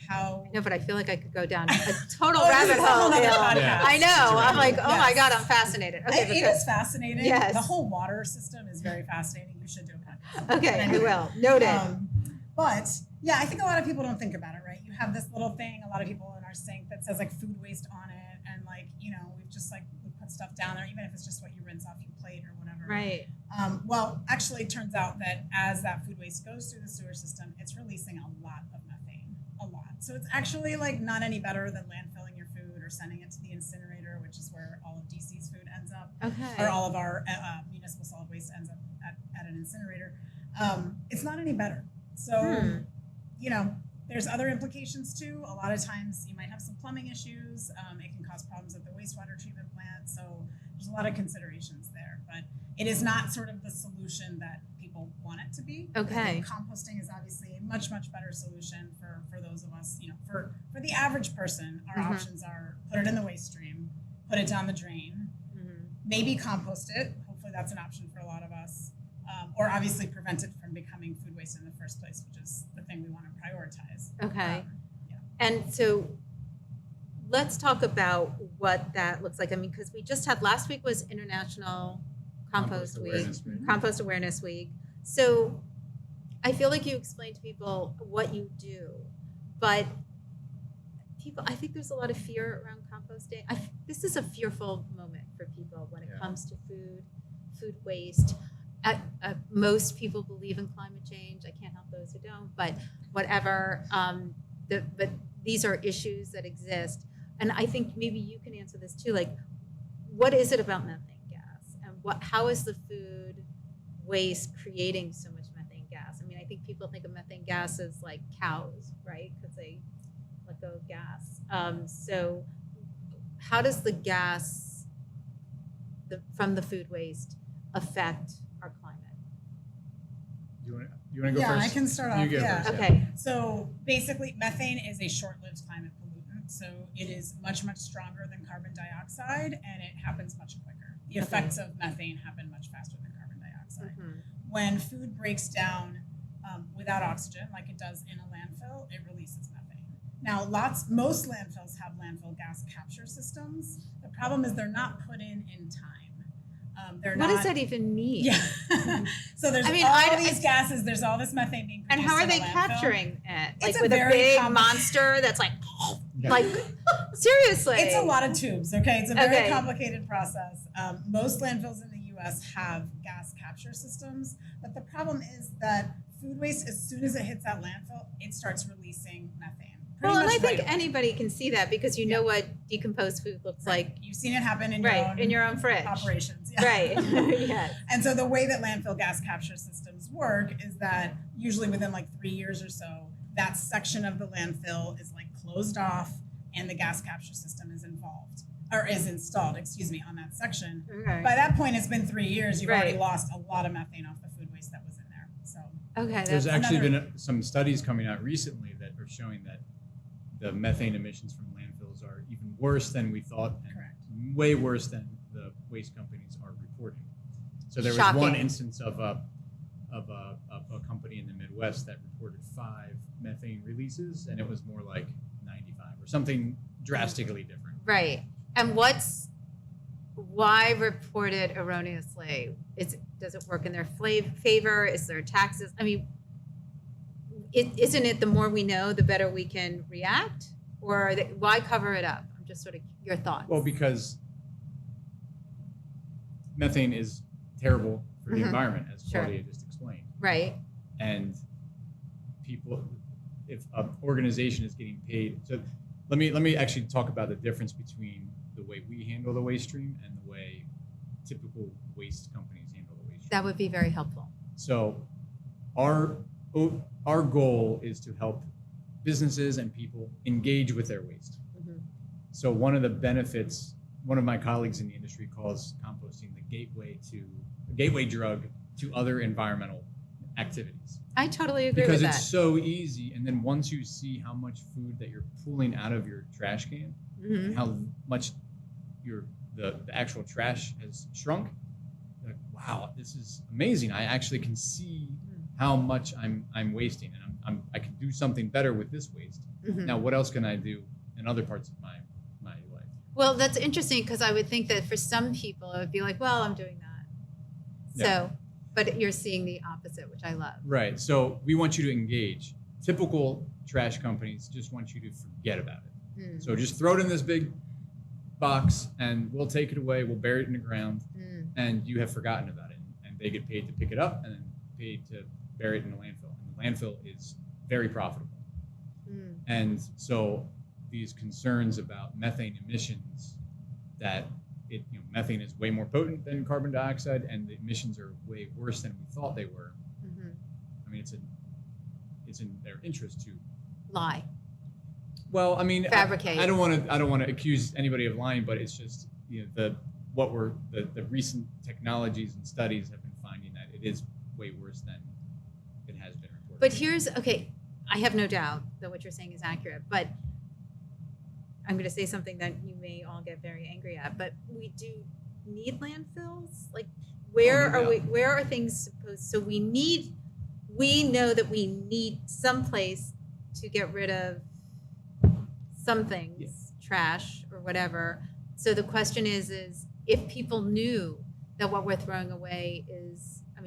how No, but I feel like I could go down a total Oh, this rabbit is a whole hole. nother Yeah. podcast. I know. I'm like, oh my Yes. God, I'm fascinated. Okay, it is fascinating. Yes. The whole water system is very fascinating. You should do a podcast. okay, I Anyway, will. Noted. But yeah, I think a lot of people don't think about it, right? You have this little thing, a lot of people in our sink that says like food waste on it, and like, you know, we've just like we put stuff down there, even if it's just what you rinse off your plate or whatever. Right. Well, actually, it turns out that as that food waste goes through the sewer system, it's releasing a lot of methane, a lot. So it's actually like not any better than landfilling your food or sending it to the incinerator, which is where all of DC's food ends up, Okay. or all of our municipal solid waste ends up at an incinerator. It's not any better. So, you know, there's other implications too. A lot of times you might have some plumbing issues. It can cause problems at the wastewater treatment plant. So there's a lot of considerations there. But it is not sort of the solution that people want it to be. I Okay. think composting is obviously a much, much better solution for those of us, you know, for the average person. Our options are put it in the waste stream, put it down the drain, maybe compost it. Hopefully that's an option for a lot of us. Or obviously prevent it from becoming food waste in the first place, which is the thing we want to prioritize. Okay. Yeah. And so let's talk about what that looks like. I mean, because we just had last week was International Compost Week, Awareness Week. Compost Awareness Week. So I feel like you explained to people what you do, but I think there's a lot of fear around composting. This is a fearful moment for people when it Yeah. comes to food waste. Most people believe in climate change. I can't help those who don't, but whatever. But these are issues that exist. And I think maybe you can answer this too. Like, what is it about methane gas? And how is the food waste creating so much methane gas? I mean, I think people think of methane gas as like cows, right? Because they let go of gas. So how does the gas from the food waste affect our climate? You want to go Yeah, first? I can start You off. go Yeah. first, Okay. So basically, methane is a short-lived climate pollutant. So it is much, much stronger than carbon dioxide, and it happens much quicker. The effects of methane happen much faster than carbon dioxide. When food breaks down without oxygen, like it does in a landfill, it releases methane. Now, most landfills have landfill gas capture systems. The problem is they're not put in time. What does that even mean? Yeah. So there's all these gases. There's all this methane being And produced how are in a they landfill. capturing it? It's Like a with a very big monster that's like, seriously. It's a lot of tubes, okay? It's a very Okay. complicated process. Most landfills in the U.S. have gas capture systems, but the problem is that food waste, as soon as it hits that landfill, it starts releasing methane. Pretty Well, and much I think right away. anybody can see that because you know what decomposed food looks like, You've seen it happen in right, in your own fridge. operations. Yeah. Right. Yes. And so the way that landfill gas capture systems work is that usually within like 3 years or so, that section of the landfill is like closed off and the gas capture system is installed, on that section. Okay. By that point, it's been 3 years. You've already Right. lost a lot of methane off the food waste that was in there. So Okay. There's That's, actually been some studies coming out recently that are showing that the methane emissions from landfills are even worse than we thought, and Correct. way worse than the waste companies are reporting. So there was Shocking. one instance of of a company in the Midwest that reported 5 methane releases, and it was more like 95 or something drastically different. Right. And why report it erroneously? Does it work in their favor? Is there taxes? I mean, isn't it the more we know, the better we can react? Or why cover it up? I'm just sort of your thoughts. Well, because methane is terrible for the environment, as Sure. Claudia just explained. Right. And people, if an organization is getting paid, so let me actually talk about the difference between the way we handle the waste stream and the way typical waste companies handle the waste stream. That would be very helpful. So our goal is to help businesses and people engage with their waste. So one of the benefits, one of my colleagues in the industry calls composting the gateway drug to other environmental activities. I totally agree Because with it's that. so easy, and then once you see how much food that you're pulling out of your trash can, Mhm. how much the actual trash has shrunk, you're like, wow, this is amazing. I actually can see how much I'm wasting, and I can do something better with this waste. Mhm. Now, what else can I do in other parts of my life? Well, that's interesting because I would think that for some people it would be like, well, I'm doing that. Yeah. So, but you're seeing the opposite, which I love. Right. So we want you to engage. Typical trash companies just want you to forget about it. Mm. So just throw it in this big box, and we'll take it away. We'll bury it in the ground, and you have forgotten about it. And they get paid to pick it up, and then paid to bury it in the landfill. And the landfill is very profitable. And so these concerns about methane emissions, that methane is way more potent than carbon dioxide, and the emissions are way worse than we thought they were. I mean, it's in their interest to Lie. Well, I mean, Fabricate. I don't want to accuse anybody of lying, but it's just the recent technologies and studies have been finding that it is way worse than it has been reported. But I have no doubt that what you're saying is accurate, but I'm going to say something that you may all get very angry at, but we do need landfills. Like, where Oh, no are doubt. where are things supposed? So we know that we need some place to get rid of some things, trash or whatever. So the question is if people knew that what we're throwing away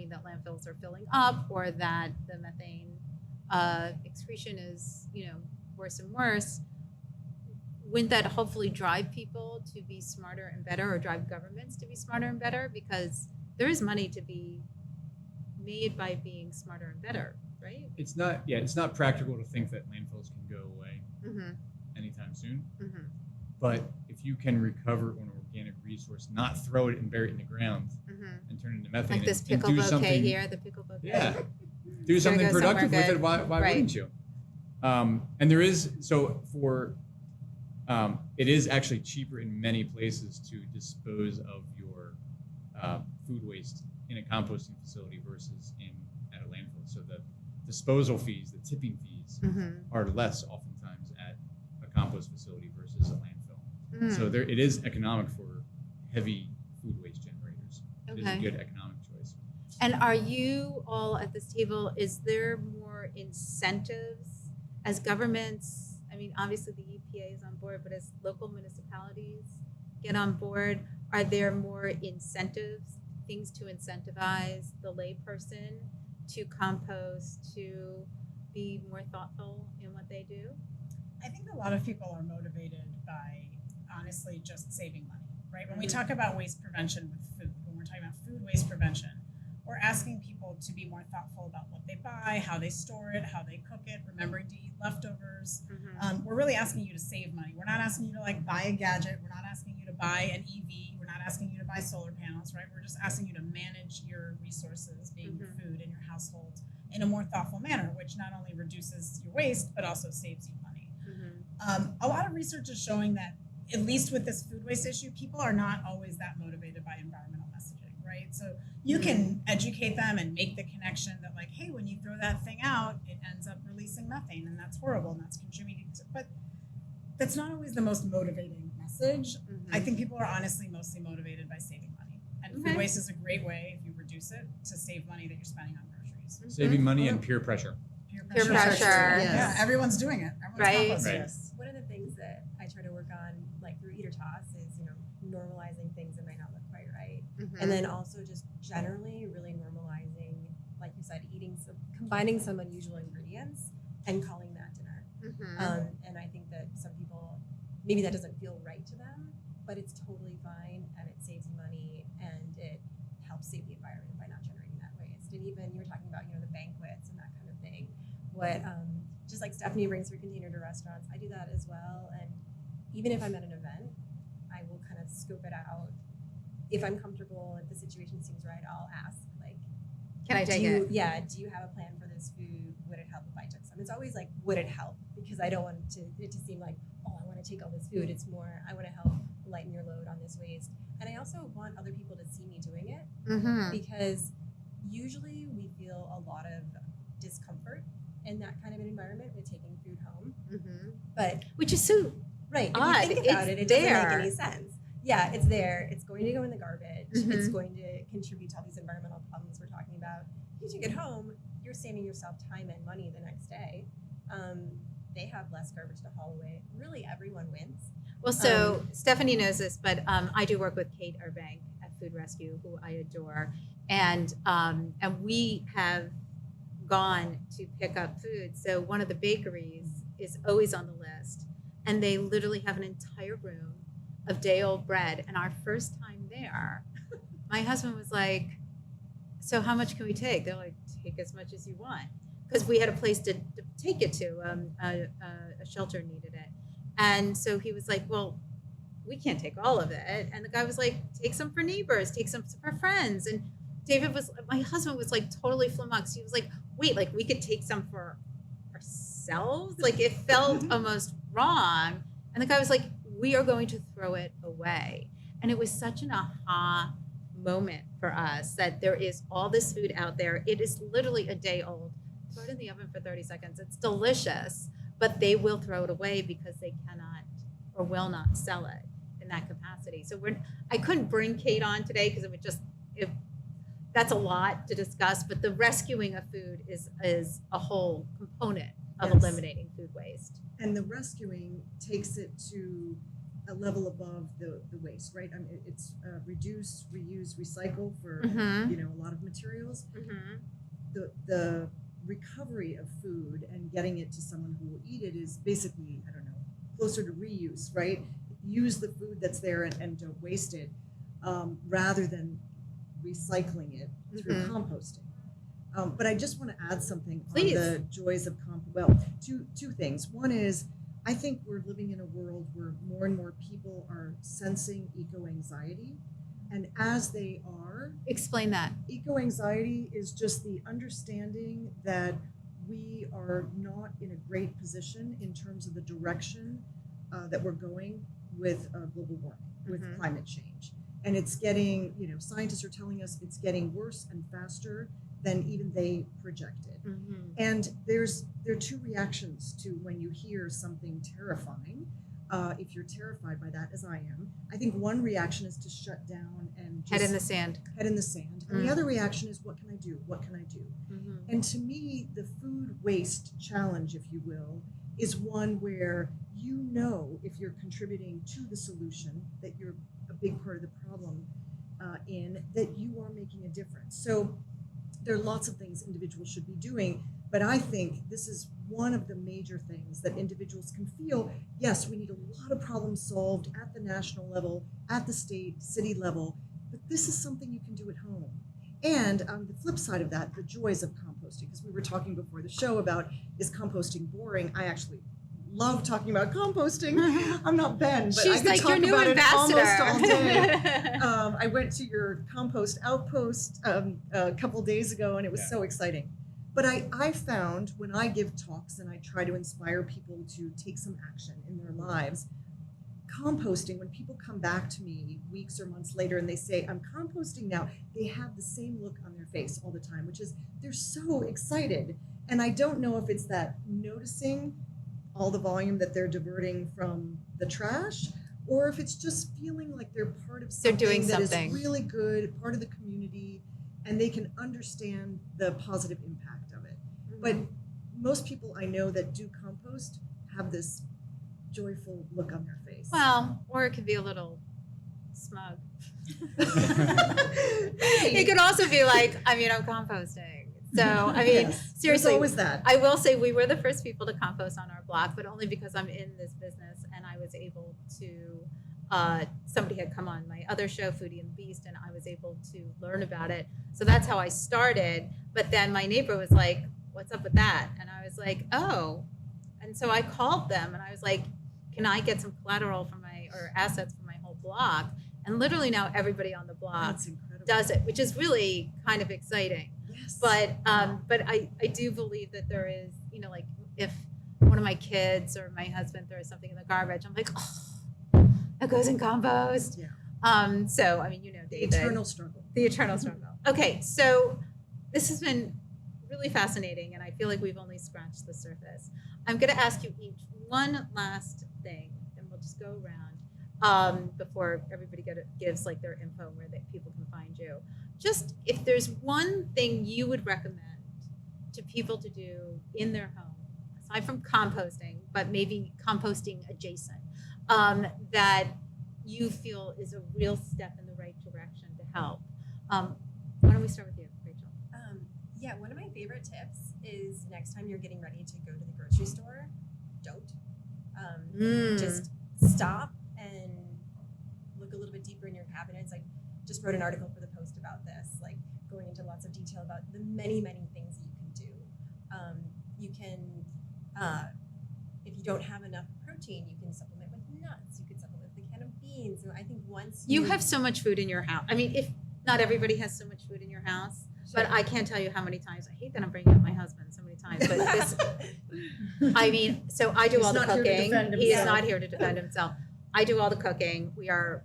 that landfills are filling up, or that the methane excretion is, worse and worse, wouldn't that hopefully drive people to be smarter and better, or drive governments to be smarter and better? Because there is money to be made by being smarter and better, right? It's not practical to think that landfills can go away Mm-hmm. anytime soon. Mm-hmm. But if you can recover an organic resource, not throw it and bury it in the ground, Mm-hmm. and turn it into methane, Like this and pickle do bouquet something, here, the pickle bouquet. Yeah, do something go somewhere productive with good. it. Why Right. wouldn't you? And there is it is actually cheaper in many places to dispose of your food waste in a composting facility versus at a landfill. So the disposal fees, the tipping fees, Mm-hmm. are less oftentimes at a compost facility versus a landfill. Mm. So it is economic for heavy food waste generators. It is a Okay. good economic choice. And are you all at this table, is there more incentives as governments? I mean, obviously the EPA is on board, but as local municipalities get on board, are there more incentives, things to incentivize the layperson to compost, to be more thoughtful in what they do? I think a lot of people are motivated by, honestly, just saving money, right? When we talk about waste prevention with food, when we're talking about food waste prevention, we're asking people to be more thoughtful about what they buy, how they store it, how they cook it, remembering to eat leftovers. We're really asking you to save money. We're not asking you to buy a gadget. We're not asking you to buy an EV. We're not asking you to buy solar panels, right? We're just asking you to manage your resources, being your food and your household, in a more thoughtful manner, which not only reduces your waste, but also saves you money. A lot of research is showing that, at least with this food waste issue, people are not always that motivated by environmental messaging, right? So you can educate them and make the connection that, hey, when you throw that thing out, it ends up releasing methane, and that's horrible, and that's contributing to, but that's not always the most motivating message. I think people are honestly mostly motivated by saving money. And Okay. food waste is a great way, if you reduce it, to save money that you're spending on groceries. stories. Saving money and peer pressure. Peer pressure. Yes. Yeah, everyone's doing it. Everyone's Right. composting. Right. One of the things that I try to work on, like through Eater Toss, is normalizing things that might not look quite right, and then also just generally really normalizing, like you said, combining some unusual ingredients and calling that dinner. And I think that some people, maybe that doesn't feel right to them, but it's totally fine, and it saves you money, and it helps save the environment by not generating that waste. And even you were talking about the banquets and that kind of thing. What just like Stephanie brings her container to restaurants, I do that as well. And even if I'm at an event, I will kind of scope it out. If I'm comfortable, if the situation seems right, I'll ask, like, Can I take it? Yeah, do you have a plan for this food? Would it help if I took some? It's always like, would it help? Because I don't want it to seem like, oh, I want to take all this food. It's more, I want to help lighten your load on this waste. And I also want other people to see me doing it, because usually we feel a lot of discomfort in that kind of an environment with taking food home. But Which is so right, odd. if you think about It's it doesn't there. make any sense. Yeah, it's there. It's going to go in the garbage. It's going to contribute to all these environmental problems we're talking about. If you take it home, you're saving yourself time and money the next day. They have less garbage to haul away. Really, everyone wins. Well, so Stephanie knows this, but I do work with Kate Urbank at Food Rescue, who I adore, and we have gone to pick up food. So one of the bakeries is always on the list, and they literally have an entire room of day-old bread. And our first time there, my husband was like, "So how much can we take?" They're like, "Take as much as you want," because we had a place to take it to. A shelter needed it. And so he was like, "Well, we can't take all of it." And the guy was like, "Take some for neighbors, take some for friends." And my husband was like totally flummoxed. He was like, "Wait, like we could take some for ourselves?" Like it felt almost wrong. And the guy was like, "We are going to throw it away." And it was such an aha moment for us that there is all this food out there. It is literally a day old. Throw it in the oven for 30 seconds. It's delicious. But they will throw it away because they cannot or will not sell it in that capacity. So I couldn't bring Kate on today because that's a lot to discuss. But the rescuing of food is a whole component of eliminating food waste. And the rescuing takes it to a level above the waste, right? I mean, it's reduce, reuse, recycle for a lot of materials. The recovery of food and getting it to someone who will eat it is basically, I don't know, closer to reuse, right? Use the food that's there and don't waste it, rather than recycling it through composting. But I just want to add something Please. on the joys of two things. One is, I think we're living in a world where more and more people are sensing eco-anxiety. And as they are, Explain that. eco-anxiety is just the understanding that we are not in a great position in terms of the direction that we're going with global warming, with climate change. And it's getting, scientists are telling us it's getting worse and faster than even they projected. And there are two reactions to when you hear something terrifying. If you're terrified by that, as I am, I think one reaction is to shut down and just Head in the sand. Head in the sand. And the other reaction is, what can I do? What can I do? And to me, the food waste challenge, if you will, is one where if you're contributing to the solution, that you're a big part of the problem that you are making a difference. So there are lots of things individuals should be doing, but I think this is one of the major things that individuals can feel. Yes, we need a lot of problems solved at the national level, at the state, city level, but this is something you can do at home. And on the flip side of that, the joys of composting, because we were talking before the show about, is composting boring? I actually love talking about composting. I'm not Ben, but She's I could like talk your new about ambassador. it almost all day. I went to your compost outpost a couple days ago, and it was so exciting. But I found when I give talks and I try to inspire people to take some action in their lives, composting, when people come back to me weeks or months later and they say, "I'm composting now," they have the same look on their face all the time, which is they're so excited. And I don't know if it's that noticing all the volume that they're diverting from the trash, or if it's just feeling like they're part of something They're doing that something. is really good, part of the community, and they can understand the positive impact of it. But most people I know that do compost have this joyful look on their face. Well, or it could be a little smug. It could also be like, I mean, I'm composting. So, I mean, Yes, seriously, there's always that. I will say we were the first people to compost on our block, but only because I'm in this business and I was able to, somebody had come on my other show, Foodie and the Beast, and I was able to learn about it. So that's how I started. But then my neighbor was like, what's up with that? And I was like, oh. And so I called them and I was like, can I get some collateral from or assets for my whole block? And literally now everybody on the block That's incredible. does it, which is really kind of exciting. Yes. But I do believe that there is, you know, like if one of my kids or my husband throws something in the garbage, I'm like, oh, that goes in compost. Yeah. So I mean, you know, The David, eternal struggle. the eternal struggle. Okay, so this has been really fascinating, and I feel like we've only scratched the surface. I'm going to ask you each one last thing, and we'll just go around before everybody gives like their info where people can find you. Just if there's one thing you would recommend to people to do in their home, aside from composting, but maybe composting adjacent, that you feel is a real step in the right direction to help. Why don't we start with you, Rachel? Yeah, one of my favorite tips is next time you're getting ready to go to the grocery store, don't. Just stop and look a little bit deeper in your cabinets. I just wrote an article for the Post about this, like going into lots of detail about the many, many things that you can do. You can, if you don't have enough protein, you can supplement with nuts. You could supplement with a can of beans. And I think once You have so much food in your house. I mean, if not everybody has so much food in your house, but Sure. I can't tell you how many times. I hate that I'm bringing up my husband so many times, but this, I mean, so I do He's all the not here to cooking. defend He is himself. not here to defend himself. I do all the cooking. We are,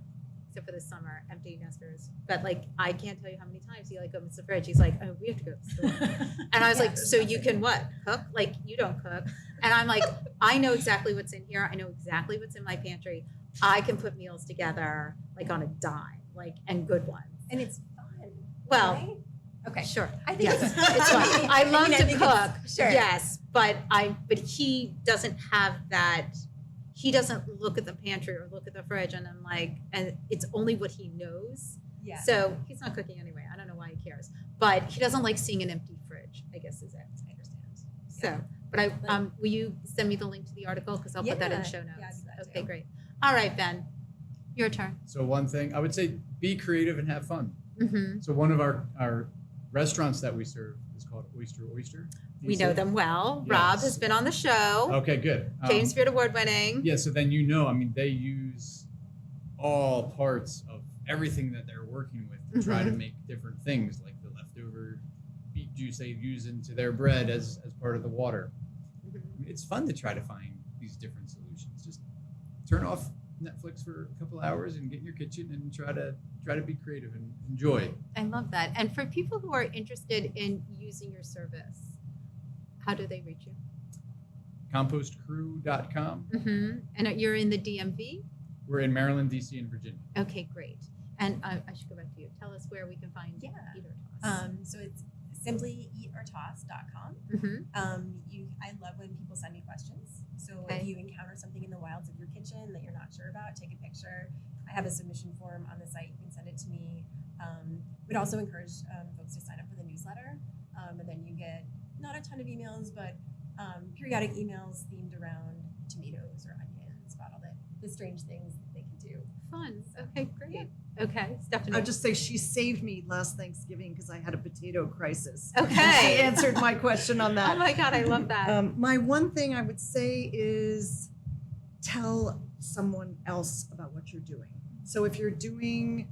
except for this summer, empty nesters. But like, I can't tell you how many times he like opens the fridge. He's like, oh, we have to go to the store. And I was like, so you can what? Cook? Like, you don't cook. And I'm like, I know exactly what's in here. I know exactly what's in my pantry. I can put meals together like on a dime, like, and good ones. and it's fun. Well, right? Okay. Sure. I think Yes, it's it's fun. I love mean, I to think cook. it's- Sure. Yes, but he doesn't have that. He doesn't look at the pantry or look at the fridge, and I'm like, and it's only what he knows. Yeah. So he's not cooking anyway. I don't know why he cares, but he doesn't like seeing an empty fridge, I guess is it. I understand. So, but will you send me the link to the article because I'll put that in the Yeah. show notes. Yeah, I'd do that Okay, too. great. All right, Ben, your turn. So one thing I would say, be creative and have fun. Mm-hmm. So one of our restaurants that we serve is called Oyster. We know them well. Rob Yes. has been on the show. Okay, good. James Beard Award winning. Yeah, so then I mean, they use all parts of everything that they're working with to try to make different things, like the leftover beet juice they use into their bread as part of the water. Mhm. It's fun to try to find these different solutions. Just turn off Netflix for a couple hours and get in your kitchen and try to be creative and enjoy. I love that. And for people who are interested in using your service, how do they reach you? Compostcrew.com. Mm-hmm. And you're in the DMV? We're in Maryland, DC, and Virginia. Okay, great. And I should go back to you. Tell us where we can find Yeah. Eat or Toss. So it's simply eatortoss.com. I love when people send me questions. So Okay. if you encounter something in the wilds of your kitchen that you're not sure about, take a picture. I have a submission form on the site. You can send it to me. We'd also encourage folks to sign up for the newsletter. And then you get not a ton of emails, but periodic emails themed around tomatoes or onions, about all the strange things that they can do. Fun. Okay, great. Okay, Stephanie. I'll just say she saved me last Thanksgiving because I had a potato crisis. Okay. She answered my question on that. Oh my God, I love that. My one thing I would say is tell someone else about what you're doing. So if you're composting,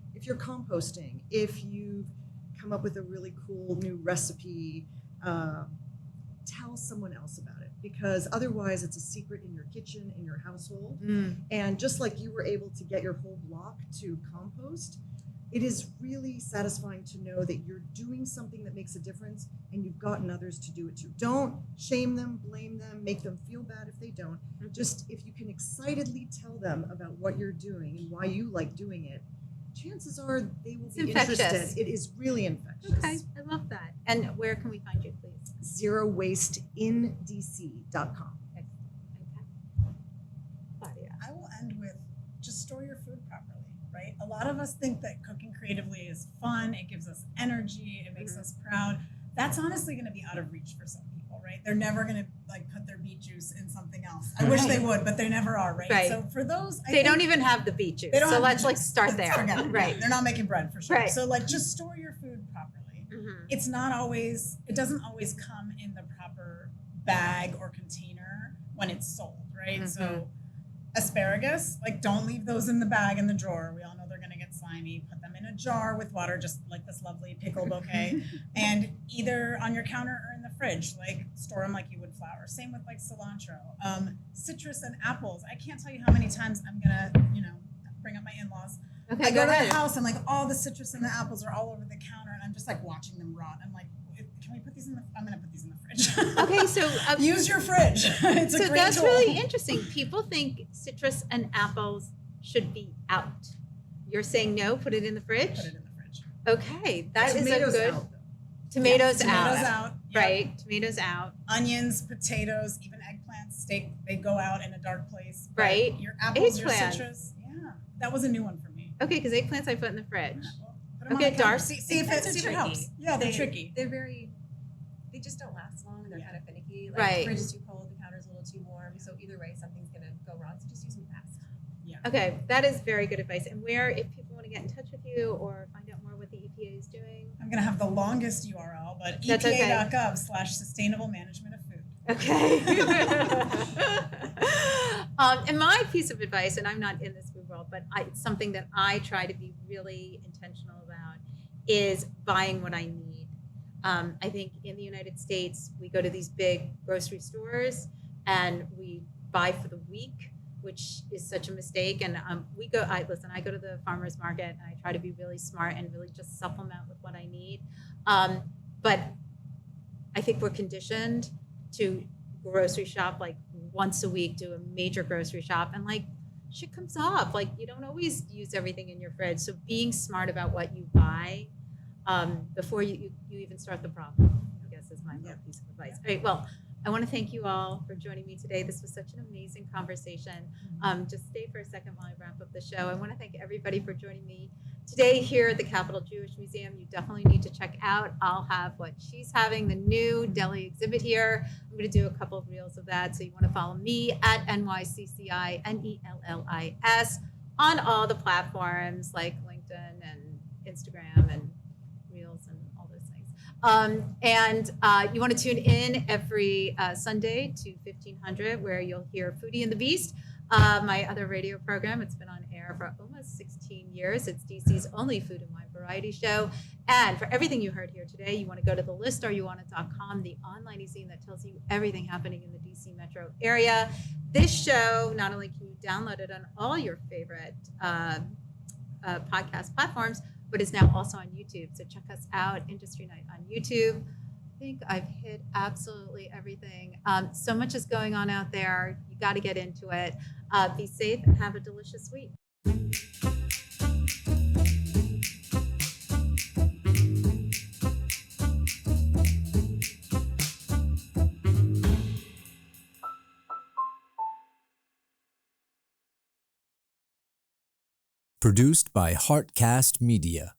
if you've come up with a really cool new recipe, tell someone else about it, because otherwise it's a secret in your kitchen, in your household. And just like you were able to get your whole block to compost, it is really satisfying to know that you're doing something that makes a difference and you've gotten others to do it too. Don't shame them, blame them, make them feel bad if they don't. Just if you can excitedly tell them about what you're doing and why you like doing it, chances are they will It's be infectious. interested. It is really infectious. Okay, I love that. And where can we find you, please? ZeroWasteInDC.com. Okay. Claudia. I will end with just store your food properly, right? A lot of us think that cooking creatively is fun, it gives us energy, it makes us proud. That's honestly going to be out of reach for some people, right? They're never going to like put their beet juice in something else. I wish they would, but they never are, right? Right. So for those, They don't even have the beet juice. They don't So have let's the like juice. start there. Forget it. Right. They're not making bread for sure. Right. So like just store your food properly. It's not always, it doesn't always come in the proper bag or container when it's sold, right? So asparagus, like don't leave those in the bag in the drawer. We all know they're gonna get slimy. Put them in a jar with water, just like this lovely pickle bouquet, and either on your counter or in the fridge, like store them like you would flowers. Same with like cilantro. Citrus and apples. I can't tell you how many times I'm gonna, bring up my in-laws. Okay, I go go to ahead. the house and like all the citrus and the apples are all over the counter, and I'm just like watching them rot. I'm like, can we put these in the? I'm gonna put these in the fridge. Okay, so Use your fridge. It's a so great that's tool. really interesting. People think citrus and apples should be out. You're saying no, put it in the fridge? Put it in the fridge. Okay, that is Tomatoes a good out, though. tomatoes Yeah, out. Tomatoes out. Yep. Right, tomatoes out. Onions, potatoes, even eggplants, steak, they go out in a dark place. But Right. Your apples, your Eggplant. citrus. Yeah. That was a new one for me. Okay, because eggplants I put in the fridge. Well, put 'em on Okay, the counter. dark. See if Eggplants are it tricky. helps. Yeah, they're They- tricky. They're they just don't last long. They're Yeah. kind of finicky. Like Right. the fridge is too cold, the counter's a little too warm. So either way, something's gonna go wrong. So just use them fast. Okay, that is very good advice. And where, if people want to get in touch with you or find out more what the EPA is doing? I'm gonna have the longest URL, but That's okay. EPA.gov/sustainable management of food. Okay. And my piece of advice, and I'm not in this food world, but it's something that I try to be really intentional about, is buying what I need. I think in the United States, we go to these big grocery stores and we buy for the week, which is such a mistake. And I go to the farmer's market and I try to be really smart and really just supplement with what I need. But I think we're conditioned to grocery shop like once a week, do a major grocery shop, and like shit comes up. Like you don't always use everything in your fridge. So being smart about what you buy before you even start the problem, I guess is my little piece of advice. All right, well, I want to thank you all for joining me today. This was such an amazing conversation. Just stay for a second while I wrap up the show. I want to thank everybody for joining me today here at the Capitol Jewish Museum. You definitely need to check out. I'll have what she's having, the new deli exhibit here. I'm going to do a couple of reels of that. So you want to follow me at NYCCINELLIS on all the platforms like LinkedIn and Instagram and Reels and all those things. And you want to tune in every Sunday to 1500, where you'll hear Foodie and the Beast, my other radio program. It's been on air for almost 16 years. It's DC's only food and wine variety show. And for everything you heard here today, you want to go to thelistareyouwantit.com, the online e-zine that tells you everything happening in the DC metro area. This show, not only can you download it on all your favorite podcast platforms, but is now also on YouTube. So check us out, Industry Night on YouTube. I think I've hit absolutely everything. So much is going on out there. You got to get into it. Be safe and have a delicious week. Produced by Heartcast Media.